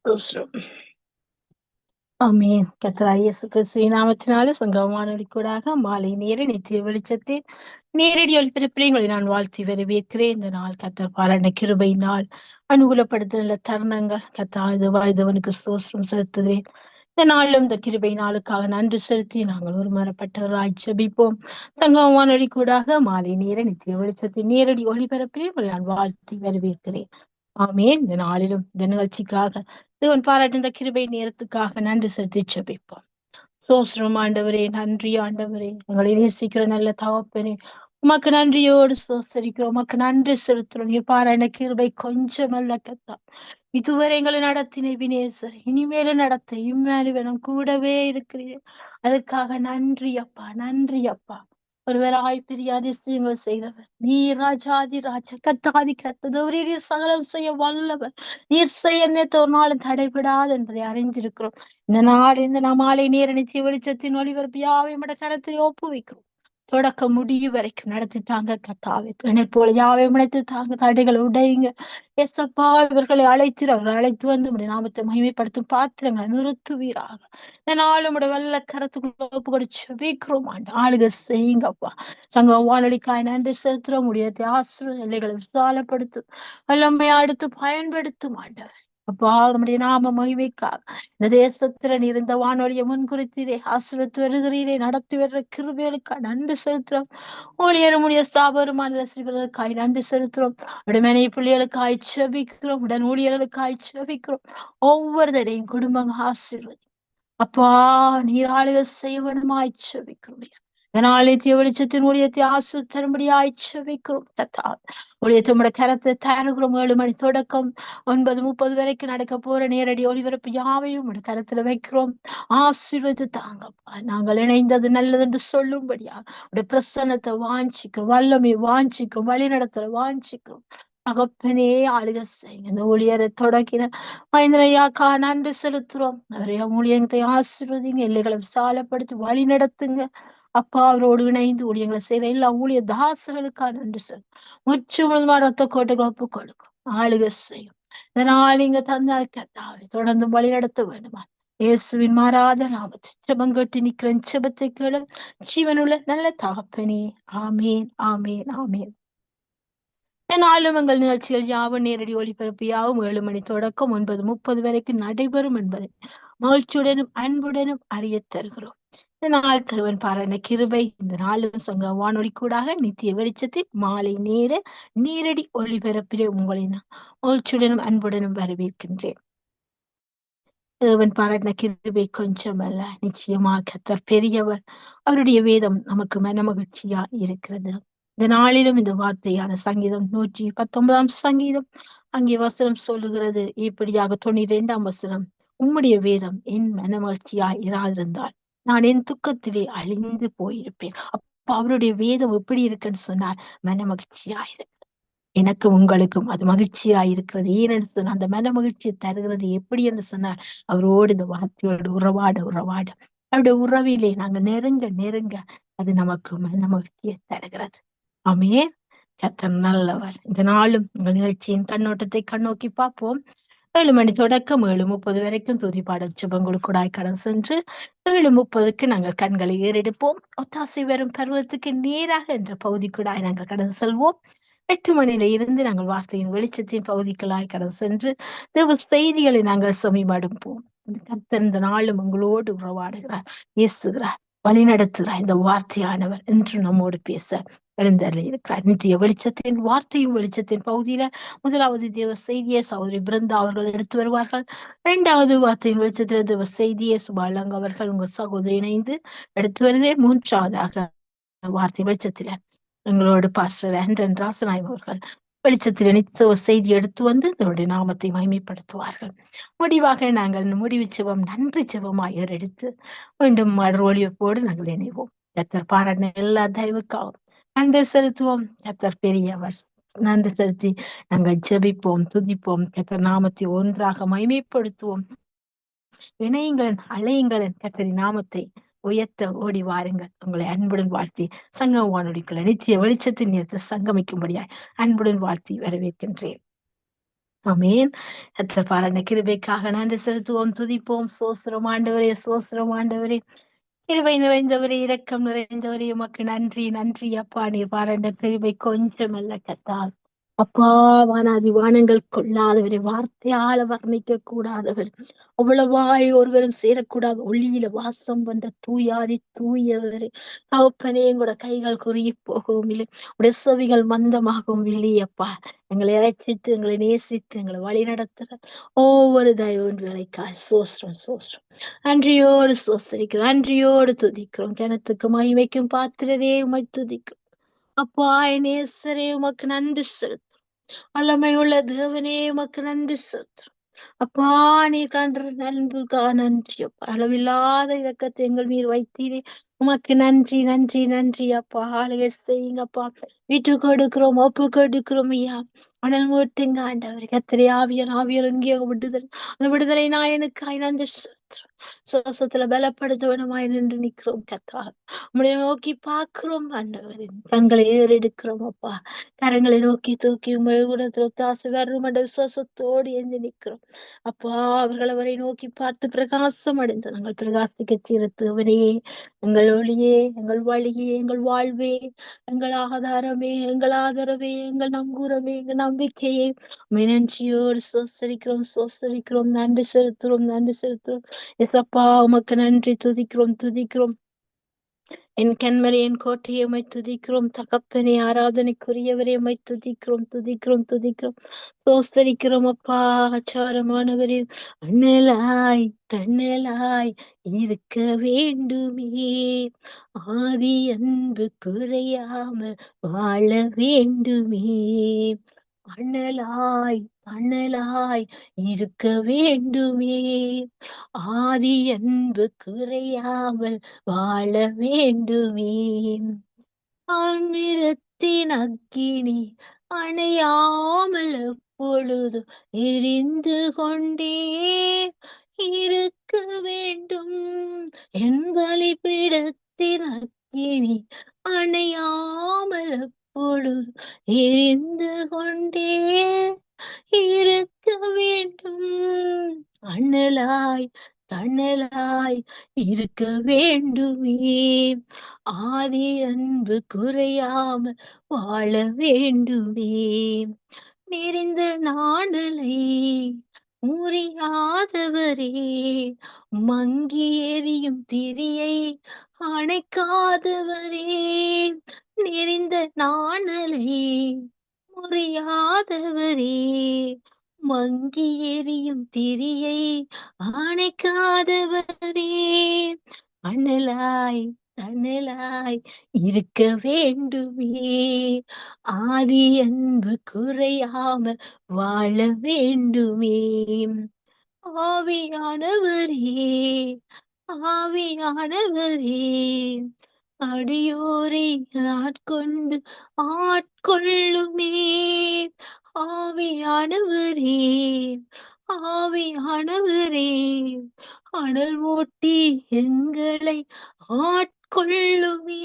ஸ்தோத்திரம். ஆமென். கர்த்தராகிய இயேசு கிறிஸ்துவின் நாமத்தினாலே சங்கமமான கூடாக மாலை நேர நித்திய வெளிச்சத்தில் நேரடி ஒளிபரப்பிலே உங்களை நான் வாழ்த்தி வரவேற்கிறேன். இந்த நாள் கர்த்தர் பாராட்டின கிருபை நாள், அனுகூலப்படுத்துகிற தருணங்கள் கர்த்தர் வாய்தவனுக்கு ஸ்தோத்திரம் செலுத்துகிறேன். இந்த நாளிலும் இந்த கிருபை நாளுக்காக நன்றி செலுத்தி நாங்கள் ஒருமனப்பட்டவர்களாய் ஜெபிப்போம். சங்கமமான கூடாக மாலை நேர நித்திய வெளிச்சத்தில் நேரடி ஒளிபரப்பிலே உங்களை நான் வாழ்த்தி வரவேற்கிறேன். ஆமென். இந்த நாளிலும் இந்த நிகழ்ச்சிக்காக தேவன் பாராட்டின கிருபை நேரத்துக்காக நன்றி செலுத்தி ஜெபிப்போம். சோஸ்திரம் ஆண்டவரே, நன்றி ஆண்டவரே, உங்களை நேசிக்கிற நல்ல தகப்பனே, உமக்கு நன்றியோடு சோஸ்தரிக்கிறோம், உமக்கு நன்றி செலுத்துறோம். நீ பாராட்டின கிருபை கொஞ்சம் அல்ல கத்தா, இதுவரை எங்களை நடத்தின வினேசர், இனிமேல நடத்த இம்மானுவேல் கூடவே இருக்கிறீர். அதுக்காக நன்றி அப்பா, நன்றி அப்பா. ஒருவராய் பெரிய அதிசயங்கள் செய்தவர் நீ, ராஜாதி ராஜா, கத்தாதி கத்ததவரே, நீர் சகலம் செய்ய வல்லவர். நீர் செய்ய நினைத்த ஒரு நாளும் தடைபடாது என்பதை அறிந்திருக்கிறோம். இந்த நாள் இந்த மாலை நேர நித்திய வெளிச்சத்தின் ஒளிபரப்பு யாவையும் கரத்தில் ஒப்புவிக்கிறோம். தொடக்க முடிவு வரைக்கும் நடத்தி தாங்க கத்தாவே, போல யாவையும் நடத்தி தாங்க, தடைகளை உடையுங்க. எசப்பா, இவர்களை அவர்களை அழைத்து வந்து உடைய நாமத்தை மகிமைப்படுத்தும் பாத்திரங்களை நிறுத்துவீராக. இந்த நாளும் உடைய வல்ல கரத்துக்குள்ள ஒப்பு கொடுத்து ஜெபிக்கிறோம். ஆளுக செய்யுங்கப்பா. சங்கம் வானொலிக்காய் நன்றி செலுத்துறோம். முடியத்தை ஆசிரியர் எல்லைகளை விசாலப்படுத்தும், வல்லமையை அடுத்து பயன்படுத்தும் ஆண்டவர். அப்பா, நம்முடைய நாம மகிமைக்காக இந்த தேசத்துல நீர் இந்த வானொலியை முன்குறித்தீரே, ஆசிரியத்து வருகிறீரே, நடத்தி வர்ற கிருபைகளுக்காய் நன்றி செலுத்துறோம். ஊழியருடைய ஸ்தாபருமான ஸ்ரீகளுக்காய் நன்றி செலுத்துறோம். உடனே பிள்ளைகளுக்காய் ஜெபிக்கிறோம். உடன் ஊழியர்களுக்காய் ஜெபிக்கிறோம். ஒவ்வொருத்தரையும் குடும்பங்க ஆசீர்வதி அப்பா. நீராளிகள் செய்ய வேண்டுமாய் ஜெபிக்கிறோம். இதனாலே வெளிச்சத்தின் ஊழியத்தை ஆசு தரும்படியாய் ஜெபிக்கிறோம். ஊழியத்தை உடைய கரத்தை தருகிறோம். 7 மணி தொடக்கம் 9:30 வரைக்கும் நடக்க போற நேரடி ஒளிபரப்பு யாவையும் உடைய கரத்துல வைக்கிறோம். ஆசீர்வதித்து தாங்கப்பா. நாங்கள் இணைந்தது நல்லது என்று சொல்லும்படியா உடைய பிரசன்னத்தை வாஞ்சிக்கிறோம், வல்லமை வாஞ்சிக்கிறோம், வழி நடத்தல வாஞ்சிக்கிறோம். தகப்பனே, ஆளுக செய்யுங்க. இந்த ஊழியரை தொடக்கின மகேந்திரையாக்கா நன்றி செலுத்துறோம். அவரைய ஊழியத்தை ஆசீர்வதிங்க, எல்லைகளை விசாலப்படுத்தி வழி நடத்துங்க அப்பா. அவரோடு இணைந்து ஊழியங்களை செய்யற எல்லா ஊழிய தாசர்களுக்காக நன்றி செலுத்தும். முற்றுமுழுமா ரத்த கோட்டைகளை ஒப்பு கொடுக்கும். ஆளுக செய்யும். இதனால் இங்க தந்தால் கத்தாவை தொடர்ந்து வழி நடத்த வேண்டுமா? இயேசுவின் மாறாத நாமத்தில் ஜெபங்கட்டி நிற்கிறேன். ஜெபத்தை கேளு ஜீவனுள்ள நல்ல தகப்பனே. ஆமேன், ஆமேன், ஆமேன். நாளும் எங்கள் நிகழ்ச்சிகள் யாவும் நேரடி ஒளிபரப்பு யாவும் 7 மணி தொடக்கம் 9:30 வரைக்கும் நடைபெறும் என்பதை மகிழ்ச்சியுடனும் அன்புடனும் அறிய தருகிறோம். இந்த நாள் தேவன் பாராட்டின கிருபை. இந்த நாளும் சங்க வானொலி கூடாக நித்திய வெளிச்சத்தில் மாலை நேர நேரடி ஒளிபரப்பிலே உங்களை நான் மகிழ்ச்சியுடனும் அன்புடனும் வரவேற்கின்றேன். தேவன் பாராட்டின கிருபை கொஞ்சம் அல்ல, நிச்சயமாக கர்த்தர் பெரியவர். அவருடைய வேதம் நமக்கு மனமகிழ்ச்சியா இருக்கிறது. இந்த நாளிலும் இந்த வார்த்தையான சங்கீதம் 119 சங்கீதம் அங்கே வசனம் சொல்லுகிறது இப்படியாக. 92 வசனம், உம்முடைய வேதம் என் மனமகிழ்ச்சியா இராதிருந்தால் நான் என் துக்கத்திலே அழிந்து போயிருப்பேன். அப்ப அவருடைய வேதம் எப்படி இருக்குன்னு சொன்னார், மனமகிழ்ச்சியா இருக்கு. எனக்கும் உங்களுக்கும் அது மகிழ்ச்சியா இருக்கிறது. ஏனென்று சொன்ன அந்த மன மகிழ்ச்சியை தருகிறது எப்படி என்று சொன்னார், அவரோடு இந்த வார்த்தையோடு உறவாட அவருடைய உறவிலே நாங்க நெருங்க நெருங்க அது நமக்கு மன மகிழ்ச்சியை தருகிறது. ஆமென். கர்த்தர் நல்லவர். இந்த நாளும் உங்கள் நிகழ்ச்சியின் கண்ணோட்டத்தை கண்ணோக்கி பார்ப்போம். 7 மணி தொடக்கம் 7:30 வரைக்கும் துதி பாடல் ஜெபங்களுக்குடாய் கடன் சென்று 7:30க்கு நாங்கள் கண்களை ஏறெடுப்போம். ஒத்தாசை வரும் பருவத்துக்கு நேராக என்ற பகுதிக்குடாய் நாங்கள் கடந்து செல்வோம். 8 மணியில இருந்து நாங்கள் வார்த்தையின் வெளிச்சத்தின் பகுதிகளாய் கடந்து சென்று தேவ செய்திகளை நாங்கள் செவிமடுப்போம். கர்த்தர் இந்த நாளும் உங்களோடு உறவாடுகிறார், பேசுகிறார், வழி நடத்துகிறார். இந்த வார்த்தையானவர் என்று நம்மோடு பேச எழுந்தருளி இருக்கிறார். நித்திய வெளிச்சத்தின் வார்த்தையும் வெளிச்சத்தின் பகுதியில முதலாவது தேவ செய்தியை சகோதரி பிருந்தா அவர்கள் எடுத்து வருவார்கள். 2வது வார்த்தையின் வெளிச்சத்தில தேவ செய்தியை சுபாலங்க அவர்கள் உங்க சகோதரி இணைந்து எடுத்து வருகிறேன். 3வதாக வார்த்தை வெளிச்சத்தில எங்களோடு பாஸ்டர் ஆண்டன் ராசநாயம் அவர்கள் வெளிச்சத்தில் நித்திய செய்தி எடுத்து வந்து தன்னுடைய நாமத்தை மகிமைப்படுத்துவார்கள். முடிவாக நாங்கள் முடிவு செவம் நன்றி செவமாய் எடுத்து மீண்டும் மறு ஒளியப்போடு நாங்கள் இணைவோம். கர்த்தர் பாராட்டின எல்லா தயவுக்காகவும் நன்றி செலுத்துவோம். கர்த்தர் பெரியவர். நன்றி செலுத்தி நாங்கள் ஜெபிப்போம், துதிப்போம். கர்த்தர் நாமத்தை ஒன்றாக மகிமைப்படுத்துவோம். இணையுங்கள், அலையுங்கள், கர்த்தரின் நாமத்தை உயர்த்த ஓடி வாருங்கள். உங்களை அன்புடன் வாழ்த்தி சங்க வானொலிக்குள்ள நித்திய வெளிச்சத்தின் நேரத்தில் சங்கமிக்கும்படியாய் அன்புடன் வாழ்த்தி வரவேற்கின்றேன். ஆமென். கர்த்தர் பாராட்டின கிருபைக்காக நன்றி செலுத்துவோம், துதிப்போம். சோஸ்திரம் ஆண்டவரே, சோஸ்திரம் ஆண்டவரே. கிருபை நிறைந்தவரே, இரக்கம் நிறைந்தவரே, உமக்கு நன்றி, நன்றி அப்பா. நீர் பாராட்டின கிருபை கொஞ்சமல்ல கர்த்தாவே. அப்பா, வானாதி வானங்கள் கொள்ளாதவரை, வார்த்தையால வர்ணிக்க கூடாதவர், அவ்வளவாய் ஒருவரும் சேரக்கூடாது ஒளியில வாசம் வந்த தூயாதி தூயவர் தகப்பனே. எங்களோட கைகள் குறுகி போகவும் இல்லை, உடைய செவிகள் மந்தமாகவும் இல்லையப்பா. எங்களை இறைச்சித்து, எங்களை நேசித்து, எங்களை வழி நடத்துற ஒவ்வொரு தயவுன் வேலைக்காய் சோஸ்ரம் சோஸ்ரம் அன்றியோடு சோசரிக்கிறோம், அன்றியோடு துதிக்கிறோம். கிணத்துக்கு மகிமைக்கும் பாத்திரரே உமை துதிக்கிறோம். அப்பா, என் நேசரே உமக்கு நன்றி செலுத்தும். வல்லமையுள்ள தேவனே உமக்கு நன்றி செலுத்தும். அப்பா, நீ கன்ற நண்புக்கா நன்றி அப்பா. அளவில்லாத இரக்கத்தை எங்கள் மீது வைத்தீரே, உமக்கு நன்றி, நன்றி, நன்றி அப்பா. ஆளுகை செய்யுங்கப்பா. விட்டு கொடுக்கிறோம், ஒப்பு கொடுக்கிறோம் ஐயா. அனல் மூட்டுங்க ஆண்டவர். கத்திரி ஆவியன் ஆவியர் இங்கே விடுதலை, அந்த விடுதலை நாயனுக்காய் நன்றி செலுத்துறோம். சுவாசத்துல பலப்படுத்தவனமாய் நின்று நிக்கிறோம் கத்தா. உம்முடைய நோக்கி பார்க்கிறோம் ஆண்டவரின் கண்களை ஏறெடுக்கிறோம் அப்பா. கரங்களை நோக்கி தூக்கி உங்களை கூட ஒத்தாசை வரும் என்ற விசுவாசத்தோடு எழுந்து நிற்கிறோம் அப்பா. அவர்கள் அவரை நோக்கி பார்த்து பிரகாசம் அடைந்து நாங்கள் பிரகாசிக்க சிறுத்துவனே. எங்கள் ஒளியே, எங்கள் வழியே, எங்கள் வாழ்வே, எங்கள் ஆதாரமே, எங்கள் ஆதரவே, எங்கள் நங்கூரமே, எங்கள் நம்பிக்கையே. நன்றியோடு சோசரிக்கிறோம், சோசரிக்கிறோம். நன்றி செலுத்துறோம், நன்றி செலுத்துறோம். எசப்பா, உமக்கு நன்றி. துதிக்கிறோம், துதிக்கிறோம். என் கண்மலை, என் கோட்டையை உம்மை துதிக்கிறோம். தகப்பனே, ஆராதனைக்குரியவரே உம்மை துதிக்கிறோம், துதிக்கிறோம், துதிக்கிறோம். சோஸ்தரிக்கிறோம் அப்பா. ஆச்சாரமானவரே, அண்ணலாய் தன்னலாய் இருக்க வேண்டுமே, ஆதி அன்பு குறையாமல் வாழ வேண்டுமே. அண்ணலாய் அண்ணலாய் இருக்க வேண்டுமே, ஆதி அன்பு குறையாமல் வாழ வேண்டுமே. ஆன்மீகத்தின் அக்கினி அணையாமல் எப்பொழுதும் எரிந்து கொண்டே இருக்க வேண்டும். என் பலிபீடத்தின் அக்கினி அணையாமல் எப்பொழுதும் எரிந்து கொண்டே இருக்க வேண்டும். அண்ணலாய் தன்னலாய் இருக்க வேண்டுமே, ஆதி அன்பு குறையாம வாழ வேண்டுமே. நெறிந்த நாணலை முறியாதவரே, மங்கி எரியும் திரியை அணைக்காதவரே. நெறிந்த நாணலை முறியாதவரே, மங்கி எரியும் திரியை அணைக்காதவரே. அண்ணலாய் தன்னலாய் இருக்க வேண்டுமே, ஆதி அன்பு குறையாமல் வாழ வேண்டுமே. ஆவியானவரே, ஆவியானவரே, அடியோரை ஆட்கொண்டு ஆட்கொள்ளுமே. ஆவியானவரே, ஆவியானவரே, அனல் மூட்டி எங்களை ஆட்கொள்ளுமே.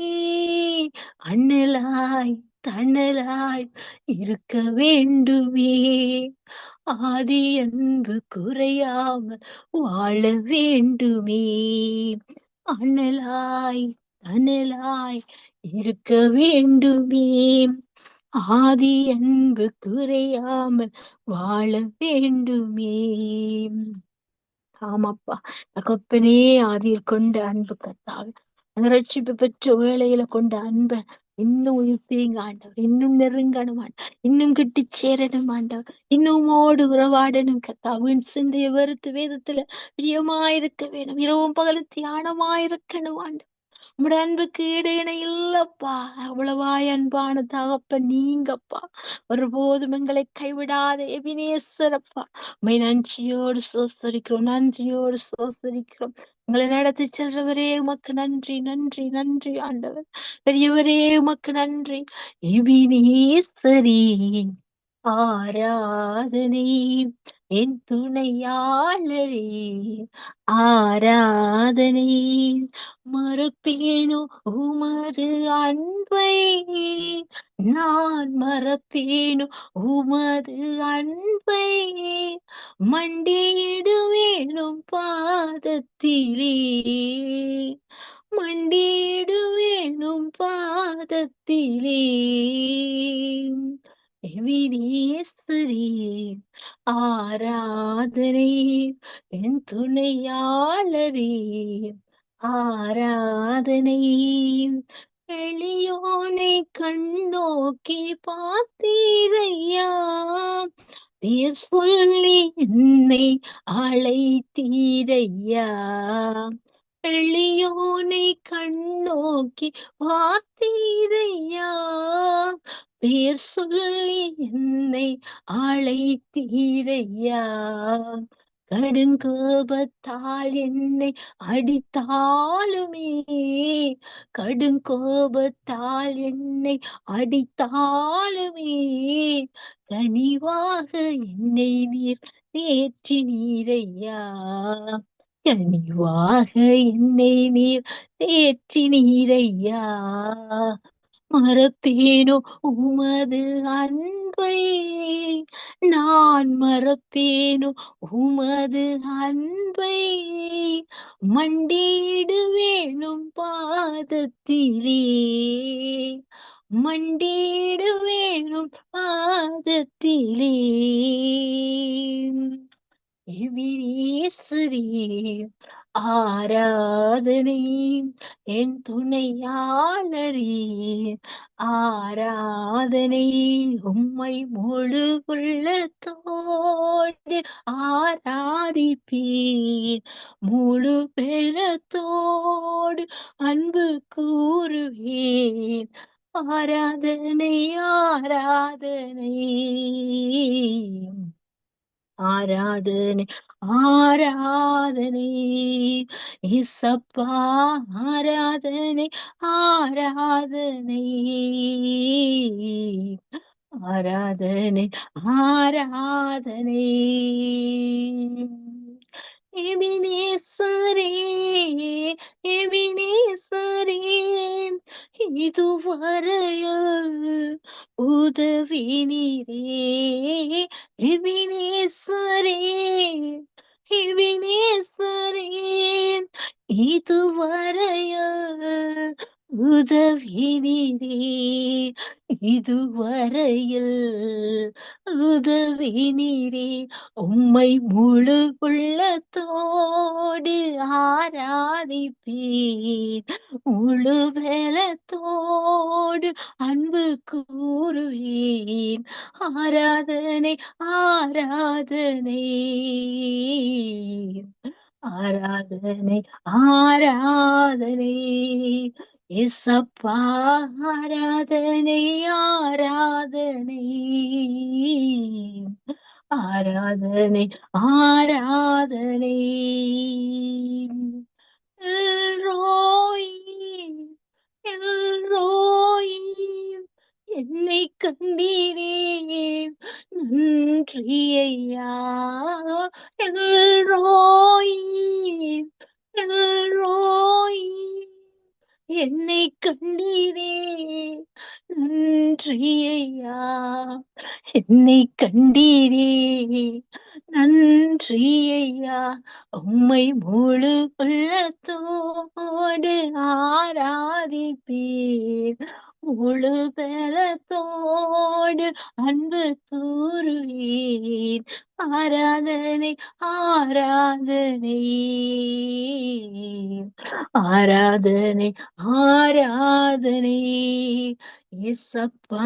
அண்ணலாய் தன்னலாய் இருக்க வேண்டுமே, ஆதி அன்பு குறையாமல் வாழ வேண்டுமே. அண்ணலாய் தன்னலாய் இருக்க வேண்டுமே, ஆதி அன்பு குறையாமல் வாழ வேண்டுமே. ஆமாப்பா, தகப்பனே, ஆதியில் கொண்ட அன்பு கர்த்தாவே, அந்த ரட்சிப்பு பெற்ற வேளையில கொண்ட அன்பை இன்னும் உயிர்ப்பீங்க ஆண்டவர். இன்னும் நெருங்கணும் ஆண்டவர், இன்னும் கிட்டி சேரணும் ஆண்டவர், இன்னும் உமோடு உறவாடணும் கர்த்தாவின் சிந்தைய வெறுத்து வேதத்துல பிரியமாயிருக்க வேணும், இரவும் பகலும் தியானமாயிருக்கணும் ஆண்டவர். உம்முடைய அன்புக்கு ஈடு இணை இல்லப்பா. அவ்வளவாய் அன்பான தகப்பன் நீங்கப்பா. ஒருபோதும் எங்களை கைவிடாத எபினேசரப்பா. உம்மை நன்றியோடு சோசரிக்கிறோம், நன்றியோடு சோசரிக்கிறோம். எங்களை நடத்தி செல்றவரே உமக்கு நன்றி, நன்றி, நன்றி ஆண்டவர். பெரியவரே உமக்கு நன்றி. எபினேசரே, ஆராதனை என் துணையாளரே, ஆராதனை மறுப்பேனோ உமது அன்பை, நான் மறப்பேனோ உமது அன்பை, மண்டியிடுவேனும் பாதத்திலே, மண்டியிடுவேனும் பாதத்திலே. எவினேஸ்வரி ஆராதனை, என் துணையாளரே ஆராதனை. எளியோனை கண்ணோக்கி பார்த்தீரையா, பேர் சொல்லி என்னை அழைத்தீரையா. எளியோனை கண்ணோக்கி பார்த்தீரையா, பேர் சொல்லி என்னை அழைத்தீரையா. கடுங்கோபத்தால் என்னை அடித்தாலுமே, கடுங்கோபத்தால் என்னை அடித்தாலுமே, கனிவாக என்னை நீர் தேற்றினீரையா, கனிவாக என்னை நீர் தேற்றினீரையா. மறப்பேனோ உமது அன்பை, நான் மறப்பேனோ உமது அன்பை, மண்டியிடுவேனும் பாதத்திலே, மண்டியிடுவேனும் பாதத்திலே. எபினேசரே ஆராதனை, என் துணையாளரே ஆராதனை. உம்மை முழு உள்ளத்தோடு ஆராதிப்பேன், முழு பெலத்தோடு அன்பு கூறுவேன். ஆராதனை ஆராதனை ஆராதனை ஆராதனை. இசப்பா ஆராதனை ஆராதனை ஆராதனை ஆராதனை. எபினேசரே எபினேசரே, இதுவரையில் உதவி நீரே. எபினேசரே எபினேசரே, இதுவரையில் உதவி நீரே. இதுவரையில் உதவி நீரே. உம்மை முழு உள்ளத்தோடு ஆராதிப்பேன், முழு பலத்தோடு அன்பு கூறுவேன். ஆராதனை ஆராதனை ஆராதனை ஆராதனை. இசப்பா ஆராதனை ஆராதனை ஆராதனை ஆராதனை. எல்ரோய் எல்ரோய், என்னை கண்டீரே நன்றி ஐயா. எல்ரோய் எல்ரோய், என்னை கண்டீரே நன்றி ஐயா. என்னை கண்டீரே நன்றி ஐயா. உம்மை முழு உள்ளத்தோடு ஆராதிப்பேன், முழு பலத்தோடு அன்பு கூறுவேன். ஆராதனை ஆராதனை ஆராதனை ஆராதனை. இயேசப்பா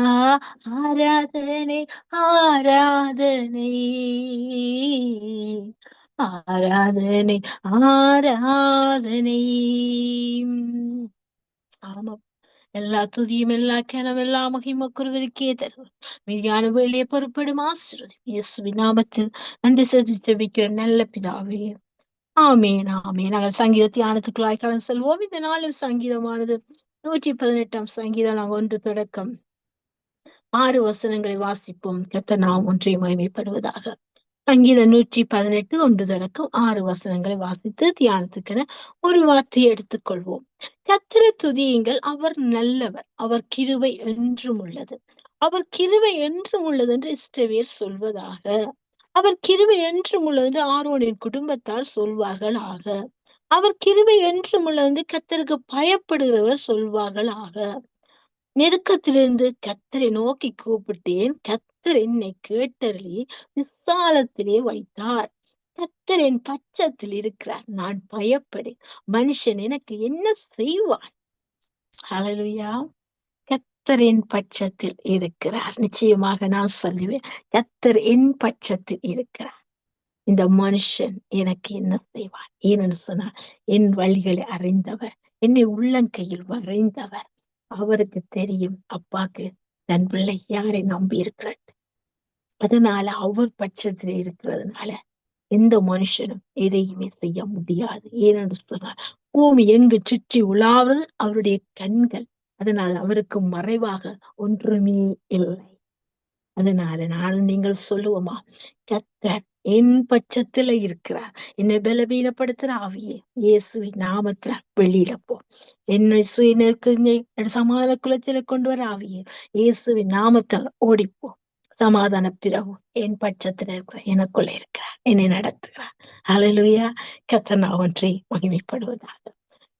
ஆராதனை ஆராதனை ஆராதனை ஆராதனை. ஆமாம், எல்லா துதியும் எல்லா கனவும் எல்லா மகிமக்குருவருக்கே தருவோம். மீதியான வேலையை பொறுப்படும் ஆசீர்வதி இயேசுவின் நாமத்தில் நன்றி செலுத்தி ஜெபிக்கிற நல்ல பிதாவே, ஆமேன் ஆமேன். நாங்கள் சங்கீத தியானத்துக்குள்ளாய் கடந்து செல்வோம். இந்த நாளும் சங்கீதமானது 118ஆம் சங்கீதம். நாங்கள் 1 தொடக்கம் 6 வசனங்களை வாசிப்போம். கர்த்தர் நாமம் ஒன்றே மகிமைப்படுவதாக. சங்கீதம் 118 1 தொடக்கம் 6 வசனங்களை வாசித்து தியானத்துக்கென ஒரு வார்த்தையை எடுத்துக்கொள்வோம். கர்த்தரை துதியுங்கள், அவர் நல்லவர், அவர் கிருபை என்றும் உள்ளது. அவர் கிருபை என்றும் உள்ளது என்று இஸ்ரவேல் சொல்வதாக. அவர் கிருபை என்றும் உள்ளது என்று ஆரோனின் குடும்பத்தார் சொல்வார்கள் ஆக. அவர் கிருபை என்றும் உள்ளது என்று கர்த்தருக்கு பயப்படுகிறவர் சொல்வார்கள் ஆக. நெருக்கத்திலிருந்து கர்த்தரை நோக்கி கூப்பிட்டேன், கர்த்தர் என்னை கேட்டருளி விசாலத்திலே வைத்தார். கர்த்தர் என் பட்சத்தில் இருக்கிறார், நான் பயப்படேன். மனுஷன் எனக்கு என்ன செய்வான்? ஹalleluya. கர்த்தர் என் பட்சத்தில் இருக்கிறார். நிச்சயமாக நான் சொல்லுவேன், கர்த்தர் என் பட்சத்தில் இருக்கிறார். இந்த மனுஷன் எனக்கு என்ன செய்வான்? ஏனென்று சொன்னார், என் வழிகளை அறிந்தவர், என்னை உள்ளங்கையில் வரைந்தவர். அவருக்கு தெரியும் அப்பாக்கு தன் பிள்ளை யாரை நம்பி இருக்கிறார். அதனால அவர் பட்சத்தில் இருக்கிறதுனால எந்த மனுஷனும் எதையுமே செய்ய முடியாது. ஏனென்று சொன்னார், பூமி எங்கு சுற்றி உலாவது அவருடைய கண்கள். அதனால் அவருக்கு மறைவாக ஒன்றுமே இல்லை. அதனால நானும் நீங்கள் சொல்லுவோமா, கர்த்தர் என் பட்சத்துல இருக்கிறார். என்னை பலவீனப்படுத்துற ஆவியே, இயேசுவின் நாமத்துல வெளியில போ. என்னை சுயநெருக்கு சமாதான குலத்தில கொண்டு வர ஆவியே, இயேசுவின் நாமத்தால் ஓடிப்போ. சமாதான பிறகு என் பட்சத்துல இருக்கிற எனக்குள்ள இருக்கிறார், என்னை நடத்துகிறார். ஹalleluya. கர்த்தர் ஒன்றை மகிமைப்படுவதாக.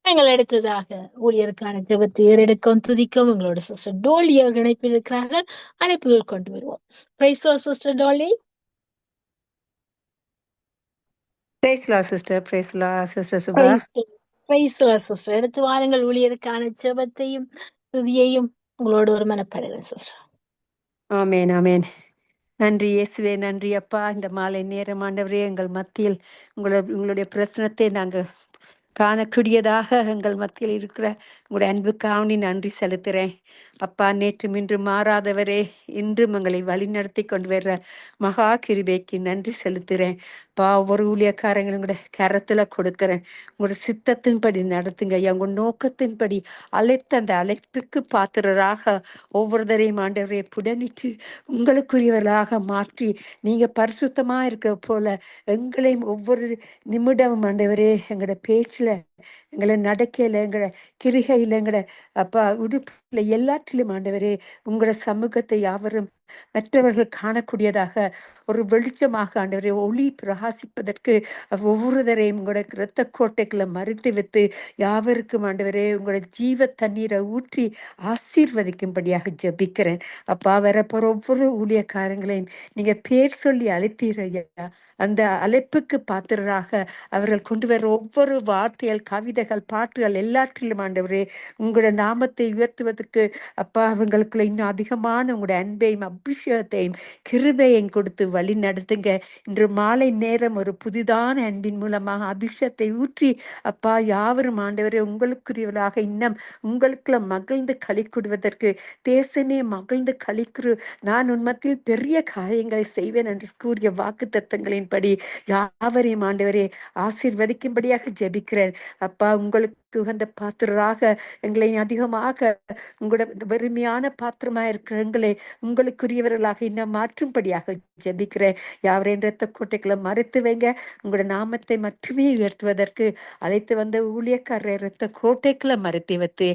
நாங்கள் அடுத்ததாக ஊழியருக்கான ஜெபத்தை ஏறெடுக்கவும் துதிக்கவும் எங்களோட சிஸ்டர் டோலி அவர்கள் இணைப்பில் இருக்கிறார்கள். அழைப்புகள் கொண்டு வருவோம். Praise sister Dolly. Sister Subha. Sister எடுத்து வாருங்கள். ஊழியருக்கான ஜெபத்தையும் துதியையும் உங்களோட ஒரு மனப்படுகிறேன் சிஸ்டர். ஆமேன் ஆமேன். நன்றி இயேசுவே, நன்றி அப்பா. இந்த மாலை நேரம் ஆண்டவரே, எங்கள் மத்தியில் உங்களுடைய பிரசனத்தை நாங்கள் காணக்கூடியதாக எங்கள் மத்தியில் இருக்கிற உங்களுடைய அன்புக்காவணி நன்றி செலுத்துகிறேன் அப்பா. நேற்றும் இன்று மாறாதவரே, இன்றும் எங்களை வழிநடத்தி கொண்டு வர்ற மகா கிருபைக்கு நன்றி செலுத்துகிறேன் பா. ஒவ்வொரு ஊழியக்காரங்களும் கூட கரத்துல கொடுக்குறேன். உங்களோட சித்தத்தின்படி நடத்துங்க ஐயா. உங்க நோக்கத்தின்படி அழைத்த அந்த அழைப்புக்கு பாத்திரராக ஒவ்வொருத்தரையும் ஆண்டவரை புடனிட்டு உங்களுக்குரியவர்களாக மாற்றி நீங்க பரிசுத்தமா இருக்க போல எங்களையும் ஒவ்வொரு நிமிடம் ஆண்டவரே, எங்களோட பேச்சுல, எங்களை நடக்கையில, எங்களை கிரிகையில, எங்களோட அப்பா உடுப்புல எல்லாற்றிலும் ஆண்டவரே உங்களோட சமூகத்தை யாவரும் மற்றவர்கள் காணக்கூடியதாக ஒரு வெளிச்சமாக ஆண்டவரே ஒளி பிரகாசிப்பதற்கு ஒவ்வொருவரையும் உங்களோட இரத்த கோட்டைகளை மறைத்து வைத்து யாவருக்கும் ஆண்டவரே உங்களோட ஜீவ தண்ணீரை ஊற்றி ஆசீர்வதிக்கும்படியாக ஜபிக்கிறேன் அப்பா. வரப்போற ஒவ்வொரு ஊழியக்காரங்களையும் நீங்க பேர் சொல்லி அழைத்தீரையா. அந்த அழைப்புக்கு பாத்திரராக அவர்கள் கொண்டு வர ஒவ்வொரு வார்த்தைகள், கவிதைகள், பாட்டுகள் எல்லாற்றிலும் ஆண்டவரே உங்களோட நாமத்தை உயர்த்துவதற்கு அப்பா அவங்களுக்குள்ள இன்னும் அதிகமான உங்களோட அன்பையும் அபிஷேகத்தையும் கிருபையும் கொடுத்து வழி நடத்துங்க. இன்று மாலை நேரம் ஒரு புதிதான அன்பின் மூலமாக அபிஷேகத்தை ஊற்றி அப்பா யாவரும் ஆண்டவரே உங்களுக்குரியவர்களாக இன்னும் உங்களுக்குள்ள மகிழ்ந்து களி கொடுவதற்கு தேசமே மகிழ்ந்து களிக்குறு நான் உன்மத்தில் பெரிய காரியங்களை செய்வேன் என்று கூறிய வாக்கு தத்தங்களின்படி யாவரையும் ஆண்டவரே ஆசீர்வதிக்கும்படியாக ஜெபிக்கிறேன் அப்பா. உங்களுக்கு உகந்த பாத்திரராக எங்களை அதிகமாக உங்களோட வெறுமையான பாத்திரமா இருக்கிற எங்களை உங்களுக்குரியவர்களாக இன்னும் மாற்றும்படியாக ஜெபிக்கிறேன். யாவரையும் இரத்த கோட்டைகளை மறைத்து வைங்க. உங்களோட நாமத்தை மட்டுமே உயர்த்துவதற்கு அழைத்து வந்த ஊழியக்காரர் இரத்த கோட்டைகளை மறைத்து வைத்து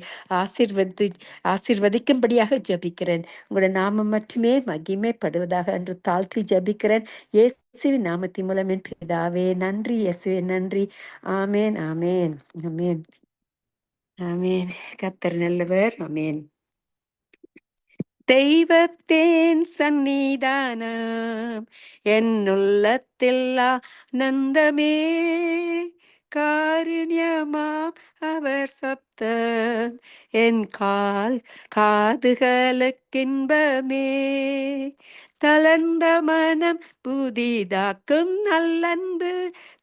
ஆசீர்வதிக்கும்படியாக ஜபிக்கிறேன். உங்களோட நாமம் மட்டுமே மகிமைப்படுவதாக என்று தாழ்த்தி ஜபிக்கிறேன் இயேசுவின் நாமத்தின் மூலம் என் பிதாவே. நன்றி இயேசுவே, நன்றி. ஆமேன் ஆமேன் ஆமேன் ஆமேன். கர்த்தர் நல்லவர். ஆமேன். தெய்வத்தின் சந்நிதானம் என் உள்ளத்தில் ஆனந்தமே, காருண்யமாம் அவர் சப்தம் என் காதுகளுக்கின்பமே, தளர்ந்த மனம் புதிதாக்கும் நல்லன்பு,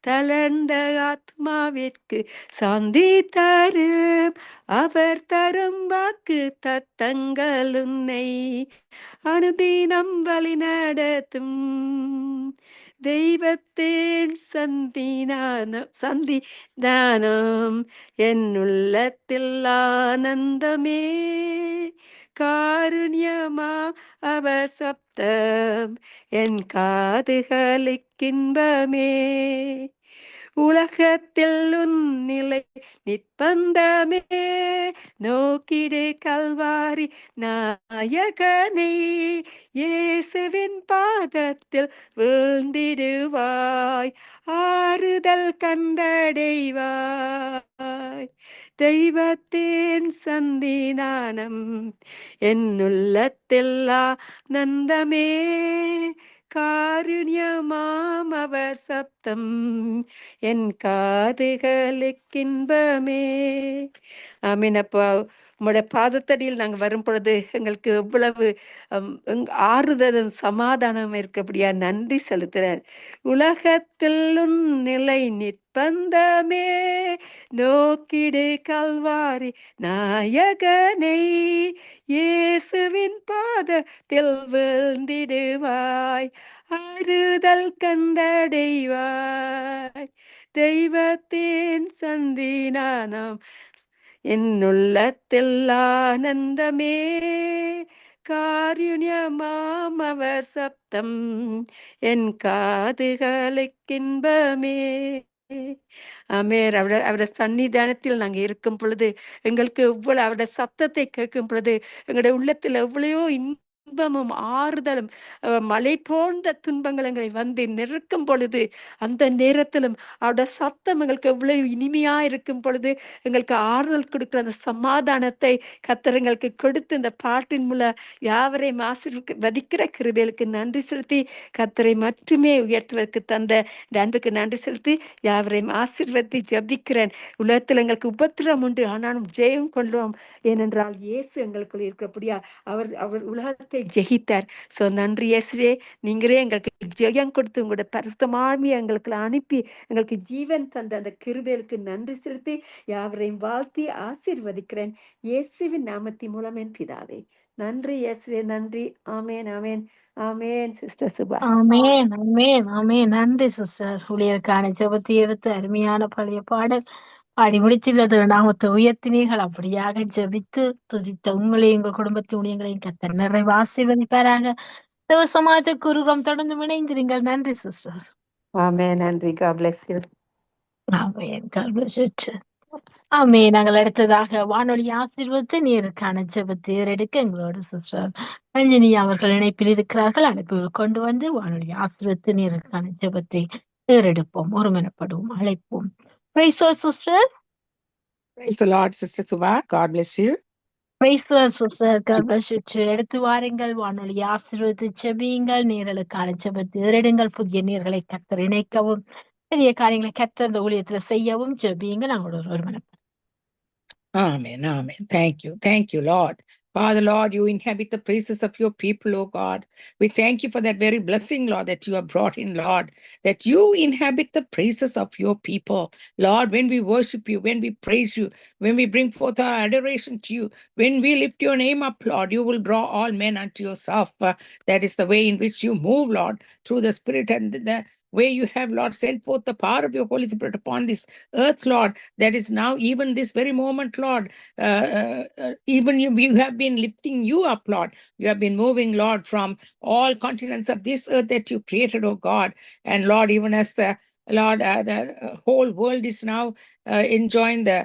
தளர்ந்த ஆத்மாவிற்கு சாந்தி தரும் அவர் தரும் வாக்கு தத்தங்கள் உன்னை அனுதினம் வழி நடத்தும். தெய்வத்தின் சந்திதானம் என் உள்ளத்தில் ஆனந்தமே, காருண்யமா அவர் சப்தம் என் காதுகளுக்கின்பமே. உலகத்தில் உன்னிலை நிற்பந்தமே, நோக்கிடு கல்வாரி நாயகனை, இயேசுவின் பாதத்தில் வீழ்ந்திடுவாய், ஆறுதல் கண்டடைவாய். தெய்வத்தின் சந்தினானம் என் உள்ளத்தில் ஆனந்தமே, காருண்யமாம் அவர் சப்தம் என் காதுகளுக்கின்பமே. ஆமீன் அப்பா. உம்முடைய பாதத்தடியில் நாங்கள் வரும் பொழுது எங்களுக்கு எவ்வளவு ஆறுதலும் சமாதானம் இருக்கபடியா நன்றி செலுத்துறேன். உலகத்தில் நிலை நிற்பந்தமே, நோக்கிடு கல்வாரி நாயகனை, இயேசுவின் பாதத்தில் வீழ்ந்திடுவாய், ஆறுதல் கண்டடைவாய். தெய்வத்தின் சந்தினானம் என் உள்ளத்தில் ஆனந்தமே, காருண்யமாம் அவர் சப்தம் என் காதுகளுக்கின்பமே. ஆமென். அவருடைய சன்னிதானத்தில் நாங்கள் இருக்கும் பொழுது எங்களுக்கு எவ்வளவு அவருடைய சத்தத்தை கேட்கும் பொழுது எங்களுடைய உள்ளத்தில் எவ்வளையோ இன்பமும் ஆறுதலும், மலை போன்ற துன்பங்கள் எங்களை வந்து நெருக்கும் பொழுது அந்த நேரத்திலும் அவருடைய சத்தம் எங்களுக்கு எவ்வளவு இனிமையா இருக்கும் பொழுது எங்களுக்கு ஆறுதல் கொடுக்கிற அந்த சமாதானத்தை கர்த்தர் எங்களுக்கு கொடுத்து இந்த பாட்டின் மூலம் யாவரையும் ஆசீர்வதிக்கிற கிருபைகளுக்கு நன்றி செலுத்தி கர்த்தரை மட்டுமே உயர்த்துவதற்கு தந்த இந்த அன்புக்கு நன்றி செலுத்தி யாவரையும் ஆசீர்வதி ஜபிக்கிறேன். உலகத்தில் எங்களுக்கு உபத்திரம் உண்டு, ஆனாலும் ஜெயம் கொள்வோம், ஏனென்றால் இயேசு எங்களுக்குள் இருக்கபடியா அவர் உலகத்தை ஜெயித்தார். ஸோ நன்றி இயேசுவே, நீங்களே எங்களுக்கு ஜெயம் கொடுத்து உங்களோட பரிசுத்தமானவரை எங்களுக்கு அனுப்பி எங்களுக்கு ஜீவன் தந்த அந்த கிருபைகளுக்கு நன்றி செலுத்தி யாவரையும் வாழ்த்தி ஆசீர்வதிக்கிறேன் இயேசுவின் நாமத்தின் மூலம் என் பிதாவே. நன்றி இயேசுவே, நன்றி. ஆமேன் ஆமேன் ஆமேன். சிஸ்டர் சுபா. ஆமென், ஆமென், ஆமென். நன்றி சிஸ்டர். ஊழியருக்கான ஜெபத்தை எடுத்து அருமையான பழைய பாடல் பாடி முடித்துள்ளது. நாமத்தை உயர்த்தினீர்கள். அப்படியாக ஜெபித்து துதித்த உங்களையும் உங்கள் குடும்பத்தின் ஊழியங்களையும் கர்த்தர் நிறைவு ஆசீர்வதிப்பாராக. தேவ சமாஜ குருகம் தொடர்ந்து இணைந்திருங்கள். நன்றி சிஸ்டர். ஆமேன். நன்றி. God bless you. Amen. God bless you too. ஆமென். நாங்கள் அடுத்ததாக வானொலி ஆசீர்வதித்து நீருக்கான ஜெபத்தை ஏறெடுக்க எங்களோடு சிஸ்டர் ரஞ்சினி அவர்கள் இணைப்பில் இருக்கிறார்கள். அழைப்புகள் கொண்டு வந்து வானொலி ஆசீர்வதித்து நீருக்கான ஜெபத்தை ஏறெடுப்போம், ஒருமனப்படுவோம், அழைப்போம். Praise the Lord, sister. Praise the Lord, Sister Subha. God bless you. Praise the Lord, sister. God bless you too. எடுத்து வாருங்கள், வானொலி ஆசீர்வதித்து ஜெபியுங்கள், நீர்களுக்கான ஜெபத்தை ஏறெடுங்கள். புதிய நீர்களை கர்த்தர் இணைக்கவும், பெரிய காரியங்களை கர்த்தர் இந்த ஊழியத்துல செய்யவும் ஜெபியுங்கள். நாங்களோட ஒருமனப்படுவோம். Amen. Amen. Thank you. Thank you, Lord. Father, Lord, you inhabit the praises of your people, oh God. We thank you for that very blessing, Lord, that you have brought in, Lord, that you inhabit the praises of your people. Lord, when we worship you, when we praise you, when we bring forth our adoration to you, when we lift your name up, Lord, you will draw all men unto yourself. That is the way in which you move, Lord, through the Spirit and the way you have, Lord, sent forth the power of your Holy Spirit upon this earth, Lord, that is now, even this very moment, Lord, even you have been lifting you up, Lord. You have been moving, Lord, from all continents of this earth that you created, oh God. And Lord, even as the Lord, the whole world is now enjoying the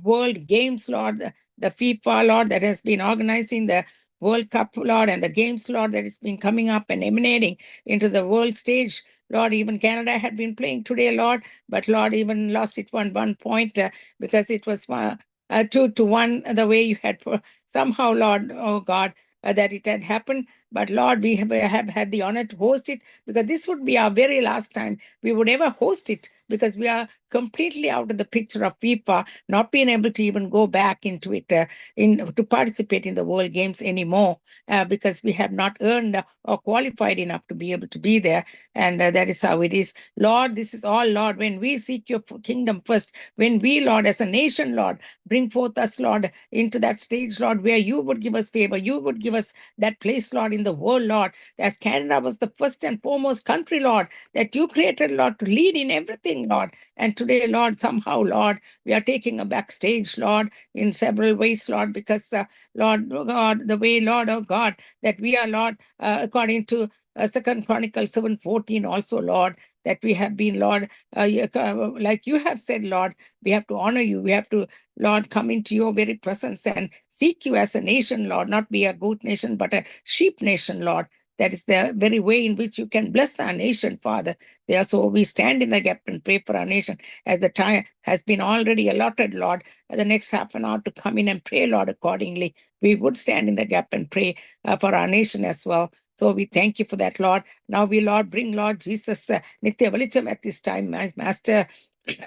World Games, Lord, the FIFA, Lord, that has been organizing the World Cup, Lord, and the games, Lord, that has been coming up and emanating into the world stage. Lord, even Canada had been playing today, Lord, but Lord, even lost it one point because it was 2-1 the way you had somehow, Lord, oh God, that it had happened. But Lord, we have had the honor to host it, because this would be our very last time we would ever host it, because we are completely out of the picture of FIFA, not being able to even go back into it to participate in the World Games anymore, because we have not earned or qualified enough to be able to be there. And that is how it is. Lord, this is all, Lord, when we seek your kingdom first, when we, Lord, as a nation, Lord, bring forth us, Lord, into that stage, Lord, where you would give us favor, you would give us that place, Lord, in the world, Lord, as Canada was the first and foremost country, Lord, that you created, Lord, to lead in everything, Lord. And today, Lord, somehow, Lord, we are taking a backstage, Lord, in several ways, Lord, because, Lord, oh God, the way, Lord, oh God, that we are, Lord, according to Second Chronicles 7:14 also, Lord, that we have been, Lord, like you have said, Lord, we have to honor you. We have to, Lord, come into your very presence and seek you as a nation, Lord, not be a goat nation, but a sheep nation, Lord. That is the very way in which you can bless our nation, Father. Therefore, we stand in the gap and pray for our nation as the time has been already allotted, Lord, the next half an hour to come in and pray, Lord, accordingly. We would stand in the gap and pray for our nation as well. So we thank you for that, Lord. Now we, Lord, bring, Lord Jesus, Nitya Velicham at this time, Master.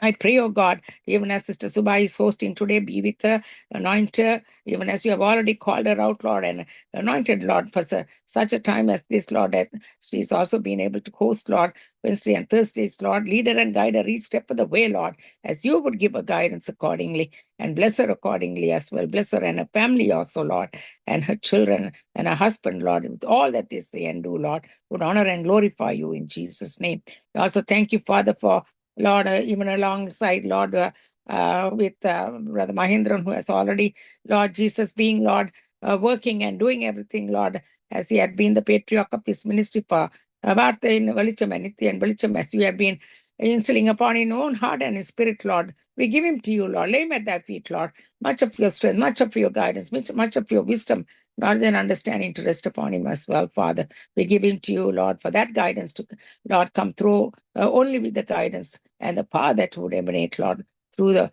I pray, oh God, even as Sister Subha is hosting today, be with her, anoint her, even as you have already called her out, Lord, and anointed, Lord, for such a time as this, Lord, that she's also been able to host, Lord, Wednesday and Thursdays, Lord. Lead her and guide her each step of the way, Lord, as you would give her guidance accordingly, and bless her accordingly as well. Bless her and her family also, Lord, and her children and her husband, Lord, with all that they say and do, Lord, would honor and glorify you in Jesus' name. We also thank you, Father, for Lord, even alongside, Lord, with Brother Mahindran, who has already, Lord Jesus, being, Lord, working and doing everything, Lord, as he had been the patriarch of this ministry for Vartha in Velicham and Nitya and Velicham, as you have been instilling upon his own heart and his spirit, Lord. We give him to you, Lord. Lay him at thy feet, Lord. Much of your strength, much of your guidance, much of your wisdom, knowledge and understanding to rest upon him as well, Father. We give him to you, Lord, for that guidance to, Lord, come through only with the guidance and the power that would emanate, Lord, through the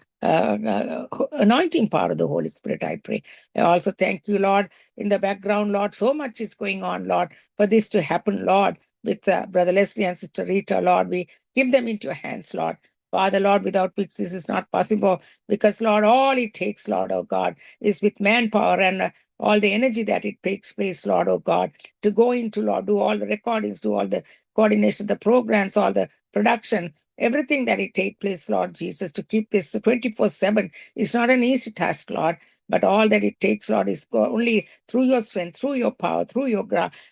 anointing power of the Holy Spirit, I pray. I also thank you, Lord, in the background, Lord. So much is going on, Lord, for this to happen, Lord, with Brother Leslie and Sister Rita, Lord. We give them into your hands, Lord. Father, Lord, without which this is not possible, because, Lord, all it takes, Lord, oh God, is with manpower and all the energy that it takes place, Lord, oh God, to go into, Lord, do all the recordings, do all the coordination, the programs, all the production, everything that it take place, Lord Jesus, to keep this 24/7 is not an easy task, Lord. But all that it takes, Lord, is only through your strength, through your power, through your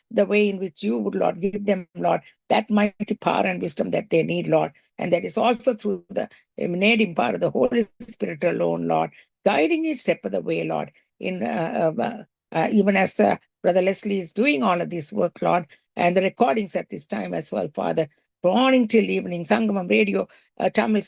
the way in which you would, Lord, give them, Lord, that mighty power and wisdom that they need, Lord. And that is also through the emanating power of the Holy Spirit alone, Lord, guiding each step of the way, Lord, in even as Brother Leslie is doing all of this work, Lord, and the recordings at this time as well, Father, morning till evening, Sangamam radio, Tamil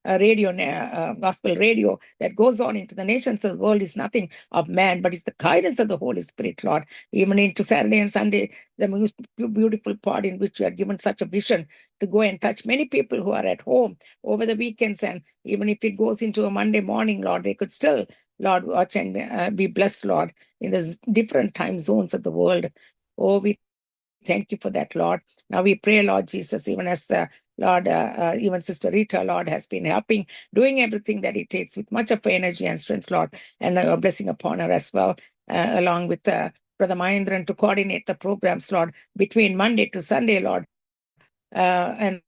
radio, gospel radio that goes on into the nations of the world is nothing of man, but it's the guidance of the Holy Spirit, Lord. Even into Saturday and Sunday, the most beautiful part in which you are given such a vision to go and touch many people who are at home over the weekends. And even if it goes into a Monday morning, Lord, they could still, Lord, watch and be blessed, Lord, in the different time zones of the world. Oh, we thank you for that, Lord. Now we pray, Lord Jesus, even as Lord, even Sister Rita, Lord, has been helping, doing everything that it takes with much of energy and strength, Lord, and a blessing upon her as well, along with Brother Mahindran to coordinate the programs, Lord, between Monday to Sunday, Lord, and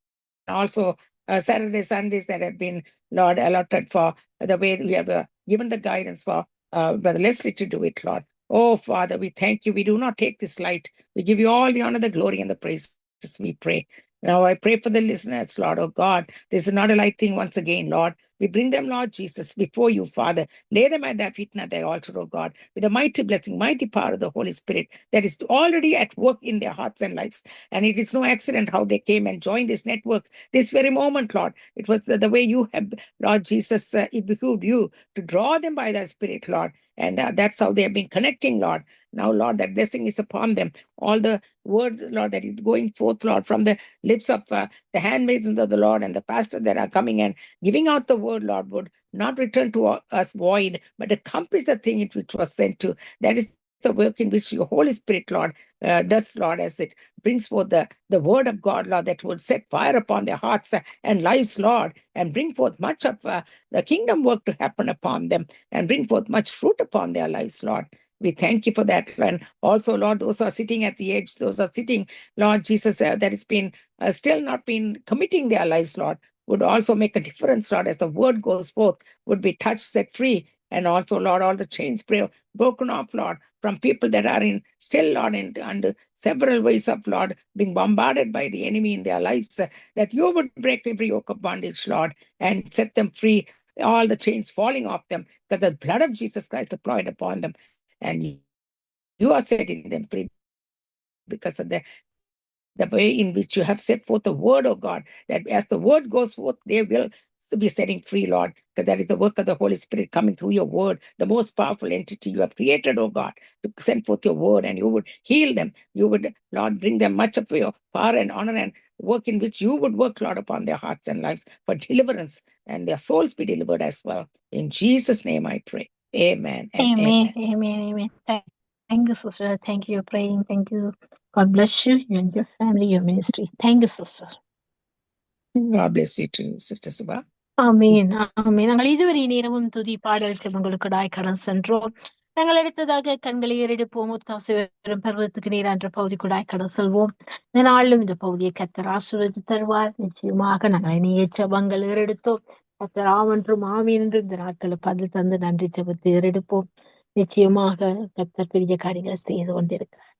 also Saturday, Sundays that have been, Lord, allotted for the way we have given the guidance for Brother Leslie to do it, Lord. Oh, Father, we thank you. We do not take this light. We give you all the honor, the glory, and the praises, we pray. Now I pray for the listeners, Lord, oh God. This is not a light thing once again, Lord. We bring them, Lord Jesus, before you, Father. Lay them at their feet and at their altar, oh God, with a mighty blessing, mighty power of the Holy Spirit that is already at work in their hearts and lives. And it is no accident how they came and joined this network this very moment, Lord. It was the way you have, Lord Jesus, it behooved you to draw them by the Spirit, Lord. And that's how they have been connecting, Lord. Now, Lord, that blessing is upon them. All the words, Lord, that is going forth, Lord, from the lips of the handmaidens of the Lord and the pastors that are coming and giving out the word, Lord, would not return to us void, but accomplish the thing it which was sent to. That is the work in which your Holy Spirit, Lord, does, Lord, as it brings forth the word of God, Lord, that would set fire upon their hearts and lives, Lord, and bring forth much of the kingdom work to happen upon them and bring forth much fruit upon their lives, Lord. We thank you for that. And also, Lord, those who are sitting at the edge, those are sitting, Lord Jesus, that has been still not been committing their lives, Lord, would also make a difference, Lord, as the word goes forth, would be touched, set free. And also, Lord, all the chains broken off, Lord, from people that are in still, Lord, under several ways of, Lord, being bombarded by the enemy in their lives, that you would break every yoke of bondage, Lord, and set them free, all the chains falling off them, because the blood of Jesus Christ deployed upon them. And you are setting them free because of the the way in which you have set forth the word, oh God, that as the word goes forth, they will be setting free, Lord, because that is the work of the Holy Spirit coming through your word, the most powerful entity you have created, oh God, to send forth your word, and you would heal them. You would, Lord, bring them much of your power and honor and work in which you would work, Lord, upon their hearts and lives for deliverance, and their souls be delivered as well. In Jesus' name I pray. Amen and Amen. amen. Amen. Amen. Thank you, sister. Thank you for praying. Thank you. God bless you and your family, your ministry. Thank you, sister. God bless you too, Sister Subha. ஆமீன் ஆமீன். நாங்கள் இதுவரை நேரமும் துதி பாடல் செபங்களுக்கு கடன் சென்றோம். நாங்கள் அடுத்ததாக கண்களை ஏறெடுப்போம். ஒத்தாசை வரும் பருவத்துக்கு நீரான்ற பகுதிக்குடாய் கடன் செல்வோம். இந்த நாளிலும் இந்த பகுதியை கத்தர் ஆசீர்வதித்து தருவார். நிச்சயமாக நாங்கள் இணைய செபங்கள் ஏறெடுத்தோம். கத்தர் ஆவென்றும் ஆமீன் என்று இந்த நாட்களை பதில் தந்து நன்றி செபத்தை ஏறெடுப்போம். நிச்சயமாக கத்தர் பெரிய காரியங்களை செய்து கொண்டிருக்கிறார்.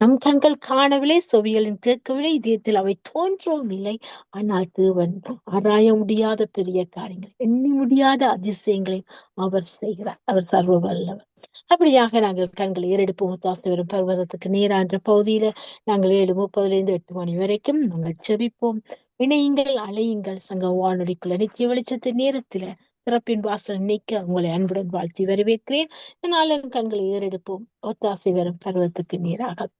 நம் கண்கள் காணவில்லை, செவிகளின் கேட்கவில்லை, இதயத்தில் அவை தோன்றவும் இல்லை. ஆனால் தேவன் ஆராய முடியாத பெரிய காரியங்கள், எண்ணி முடியாத அதிசயங்களை அவர் செய்கிறார். அவர் சர்வ வல்லவர். அப்படியாக நாங்கள் கண்களை ஏறெடுப்போம். ஒத்தாசை வரும் பர்வதத்துக்கு நேரான்ற பகுதியில நாங்கள் 7:30 8 மணி வரைக்கும் நாங்கள் செபிப்போம். இணையுங்கள், அலையுங்கள். சங்க வானொலிக்குள்ள நித்திய வெளிச்சத்தின் நேரத்தில திறப்பின் வாசல் நீக்க உங்களை அன்புடன் வாழ்த்தி வரவேற்கிறேன். இதனாலும் கண்களை ஏறெடுப்போம். ஒத்தாசை வரும் பருவத்துக்கு நேராக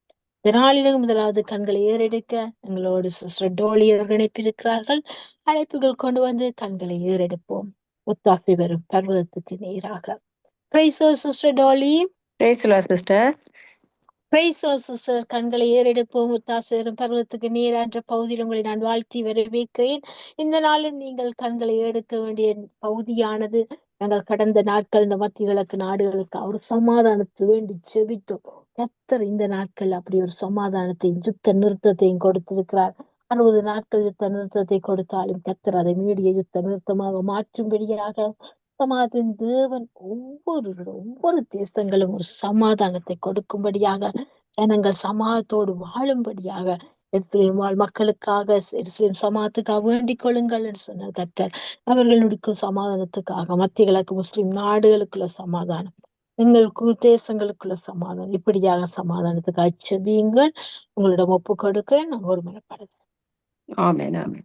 இந்த நாளிலும் முதலாவது கண்களை ஏறெடுக்க எங்களோடு சிஸ்டர் டோலி அவர்கள் இணைப்பிருக்கிறார்கள். அழைப்புகள் கொண்டு வந்து கண்களை ஏறெடுப்போம். ஒத்தாசை வரும் பர்வதத்துக்கு நேராக. Price sister Dolly. Sister. Price sister. கண்களை ஏறெடுப்போம். ஒத்தாசை வரும் பர்வதத்துக்கு நேரான்ற பகுதியில் உங்களை நான் வாழ்த்தி வரவேற்கிறேன். இந்த நாளில் நீங்கள் கண்களை எடுக்க வேண்டிய பகுதியானது, நாங்கள் கடந்த நாட்கள் இந்த மத்திய கிழக்கு நாடுகளுக்கு அவர் சமாதானத்தை வேண்டி செபித்தோம். கர்த்தர் இந்த நாட்கள் அப்படி ஒரு சமாதானத்தையும் யுத்த நிறுத்தத்தையும் கொடுத்திருக்கிறார். 60 நாட்கள் யுத்த நிறுத்தத்தை கொடுத்தாலும் கர்த்தர் அதை மீடிய யுத்த நிறுத்தமாக மாற்றும்படியாக சமாதான தேவன் ஒவ்வொரு தேசங்களும் ஒரு சமாதானத்தை கொடுக்கும்படியாக, ஜனங்கள் சமாதத்தோடு வாழும்படியாக, எருசலேம் வாழ் மக்களுக்காக, எருசலேம் சமாதத்துக்காக வேண்டிக் கொள்ளுங்கள் என்று சொன்ன கர்த்தர் அவர்களுடைய சமாதானத்துக்காக, மத்திய கிழக்கு முஸ்லிம் நாடுகளுக்குள்ள சமாதானம், எங்கள் தேசங்களுக்குள்ள சமாதானம், இப்படியாக சமாதானத்துக்கு அச்சபியுங்கள். உங்களிடம் ஒப்பு கொடுக்கிறேன். நான் ஒரு மனப்படுறேன். ஆமேன் ஆமேன்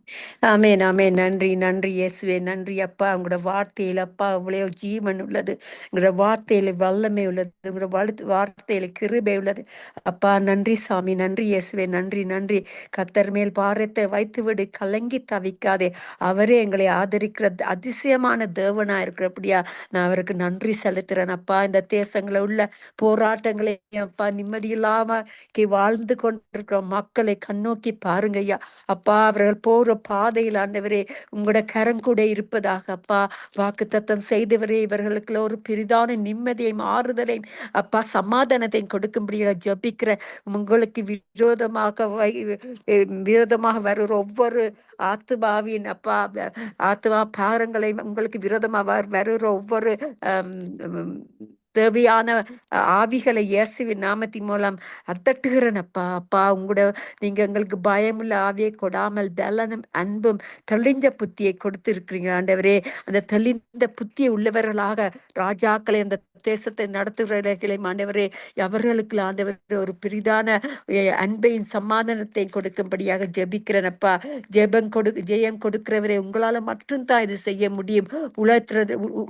ஆமேன் ஆமேன். நன்றி நன்றி இயேசுவே. நன்றி அப்பா. உங்களோட வார்த்தையில் அப்பா அவ்வளோ ஜீவன் உள்ளது. உங்களோட வார்த்தையில வல்லமை உள்ளது. உங்களோட வார்த்தையில கிருபை உள்ளது அப்பா. நன்றி சாமி. நன்றி இயேசுவே. நன்றி நன்றி. கத்தர் மேல் பாரத்தை வைத்து விடு, கலங்கி தவிக்காதே. அவரே எங்களை ஆதரிக்கிற அதிசயமான தேவனா இருக்கிறபடியா நான் அவருக்கு நன்றி செலுத்துறேன் அப்பா. இந்த தேசங்களில் உள்ள போராட்டங்களை அப்பா, நிம்மதியில்லாம வாழ்ந்து கொண்டிருக்கிற மக்களை கண்ணோக்கி பாருங்க ஐயா அப்பா. அவர்கள் போற பாதையில் ஆண்டவரே உங்களோட கரங்கூட இருப்பதாக அப்பா வாக்குத்தத்தம் செய்தவரே இவர்களுக்கு ஒரு பெரிதான நிம்மதியையும் ஆறுதலையும் அப்பா சமாதானத்தையும் கொடுக்கும்படியாக ஜபிக்கிற உங்களுக்கு விரோதமாக வருகிற ஒவ்வொரு ஆத்துமாவின் அப்பா ஆத்மா பாரங்களையும் உங்களுக்கு விரோதமாக வருகிற ஒவ்வொரு தேவையான ஆவிகளை இயேசுவின் நாமத்தின் மூலம் அத்தட்டுகிறேன் அப்பா. அப்பா உங்களோட நீங்க எங்களுக்கு பயமுள்ள ஆவியை கொடாமல் பலனும் அன்பும் தெளிந்த புத்தியை கொடுத்திருக்கிறீங்க ஆண்டவரே. அந்த தெளிந்த புத்தியை உள்ளவர்களாக ராஜாக்களை அந்த தேசத்தை நடத்துகிறவர்களையும் ஆண்டவரே அவர்களுக்கு ஆண்டவர் ஒரு பெரிதான அன்பையும் சமாதானத்தையும் கொடுக்கும்படியாக ஜெபிக்கிறேனப்பா. ஜெயம் கொடுக்கிறவரே உங்களால மட்டும்தான் இது செய்ய முடியும்.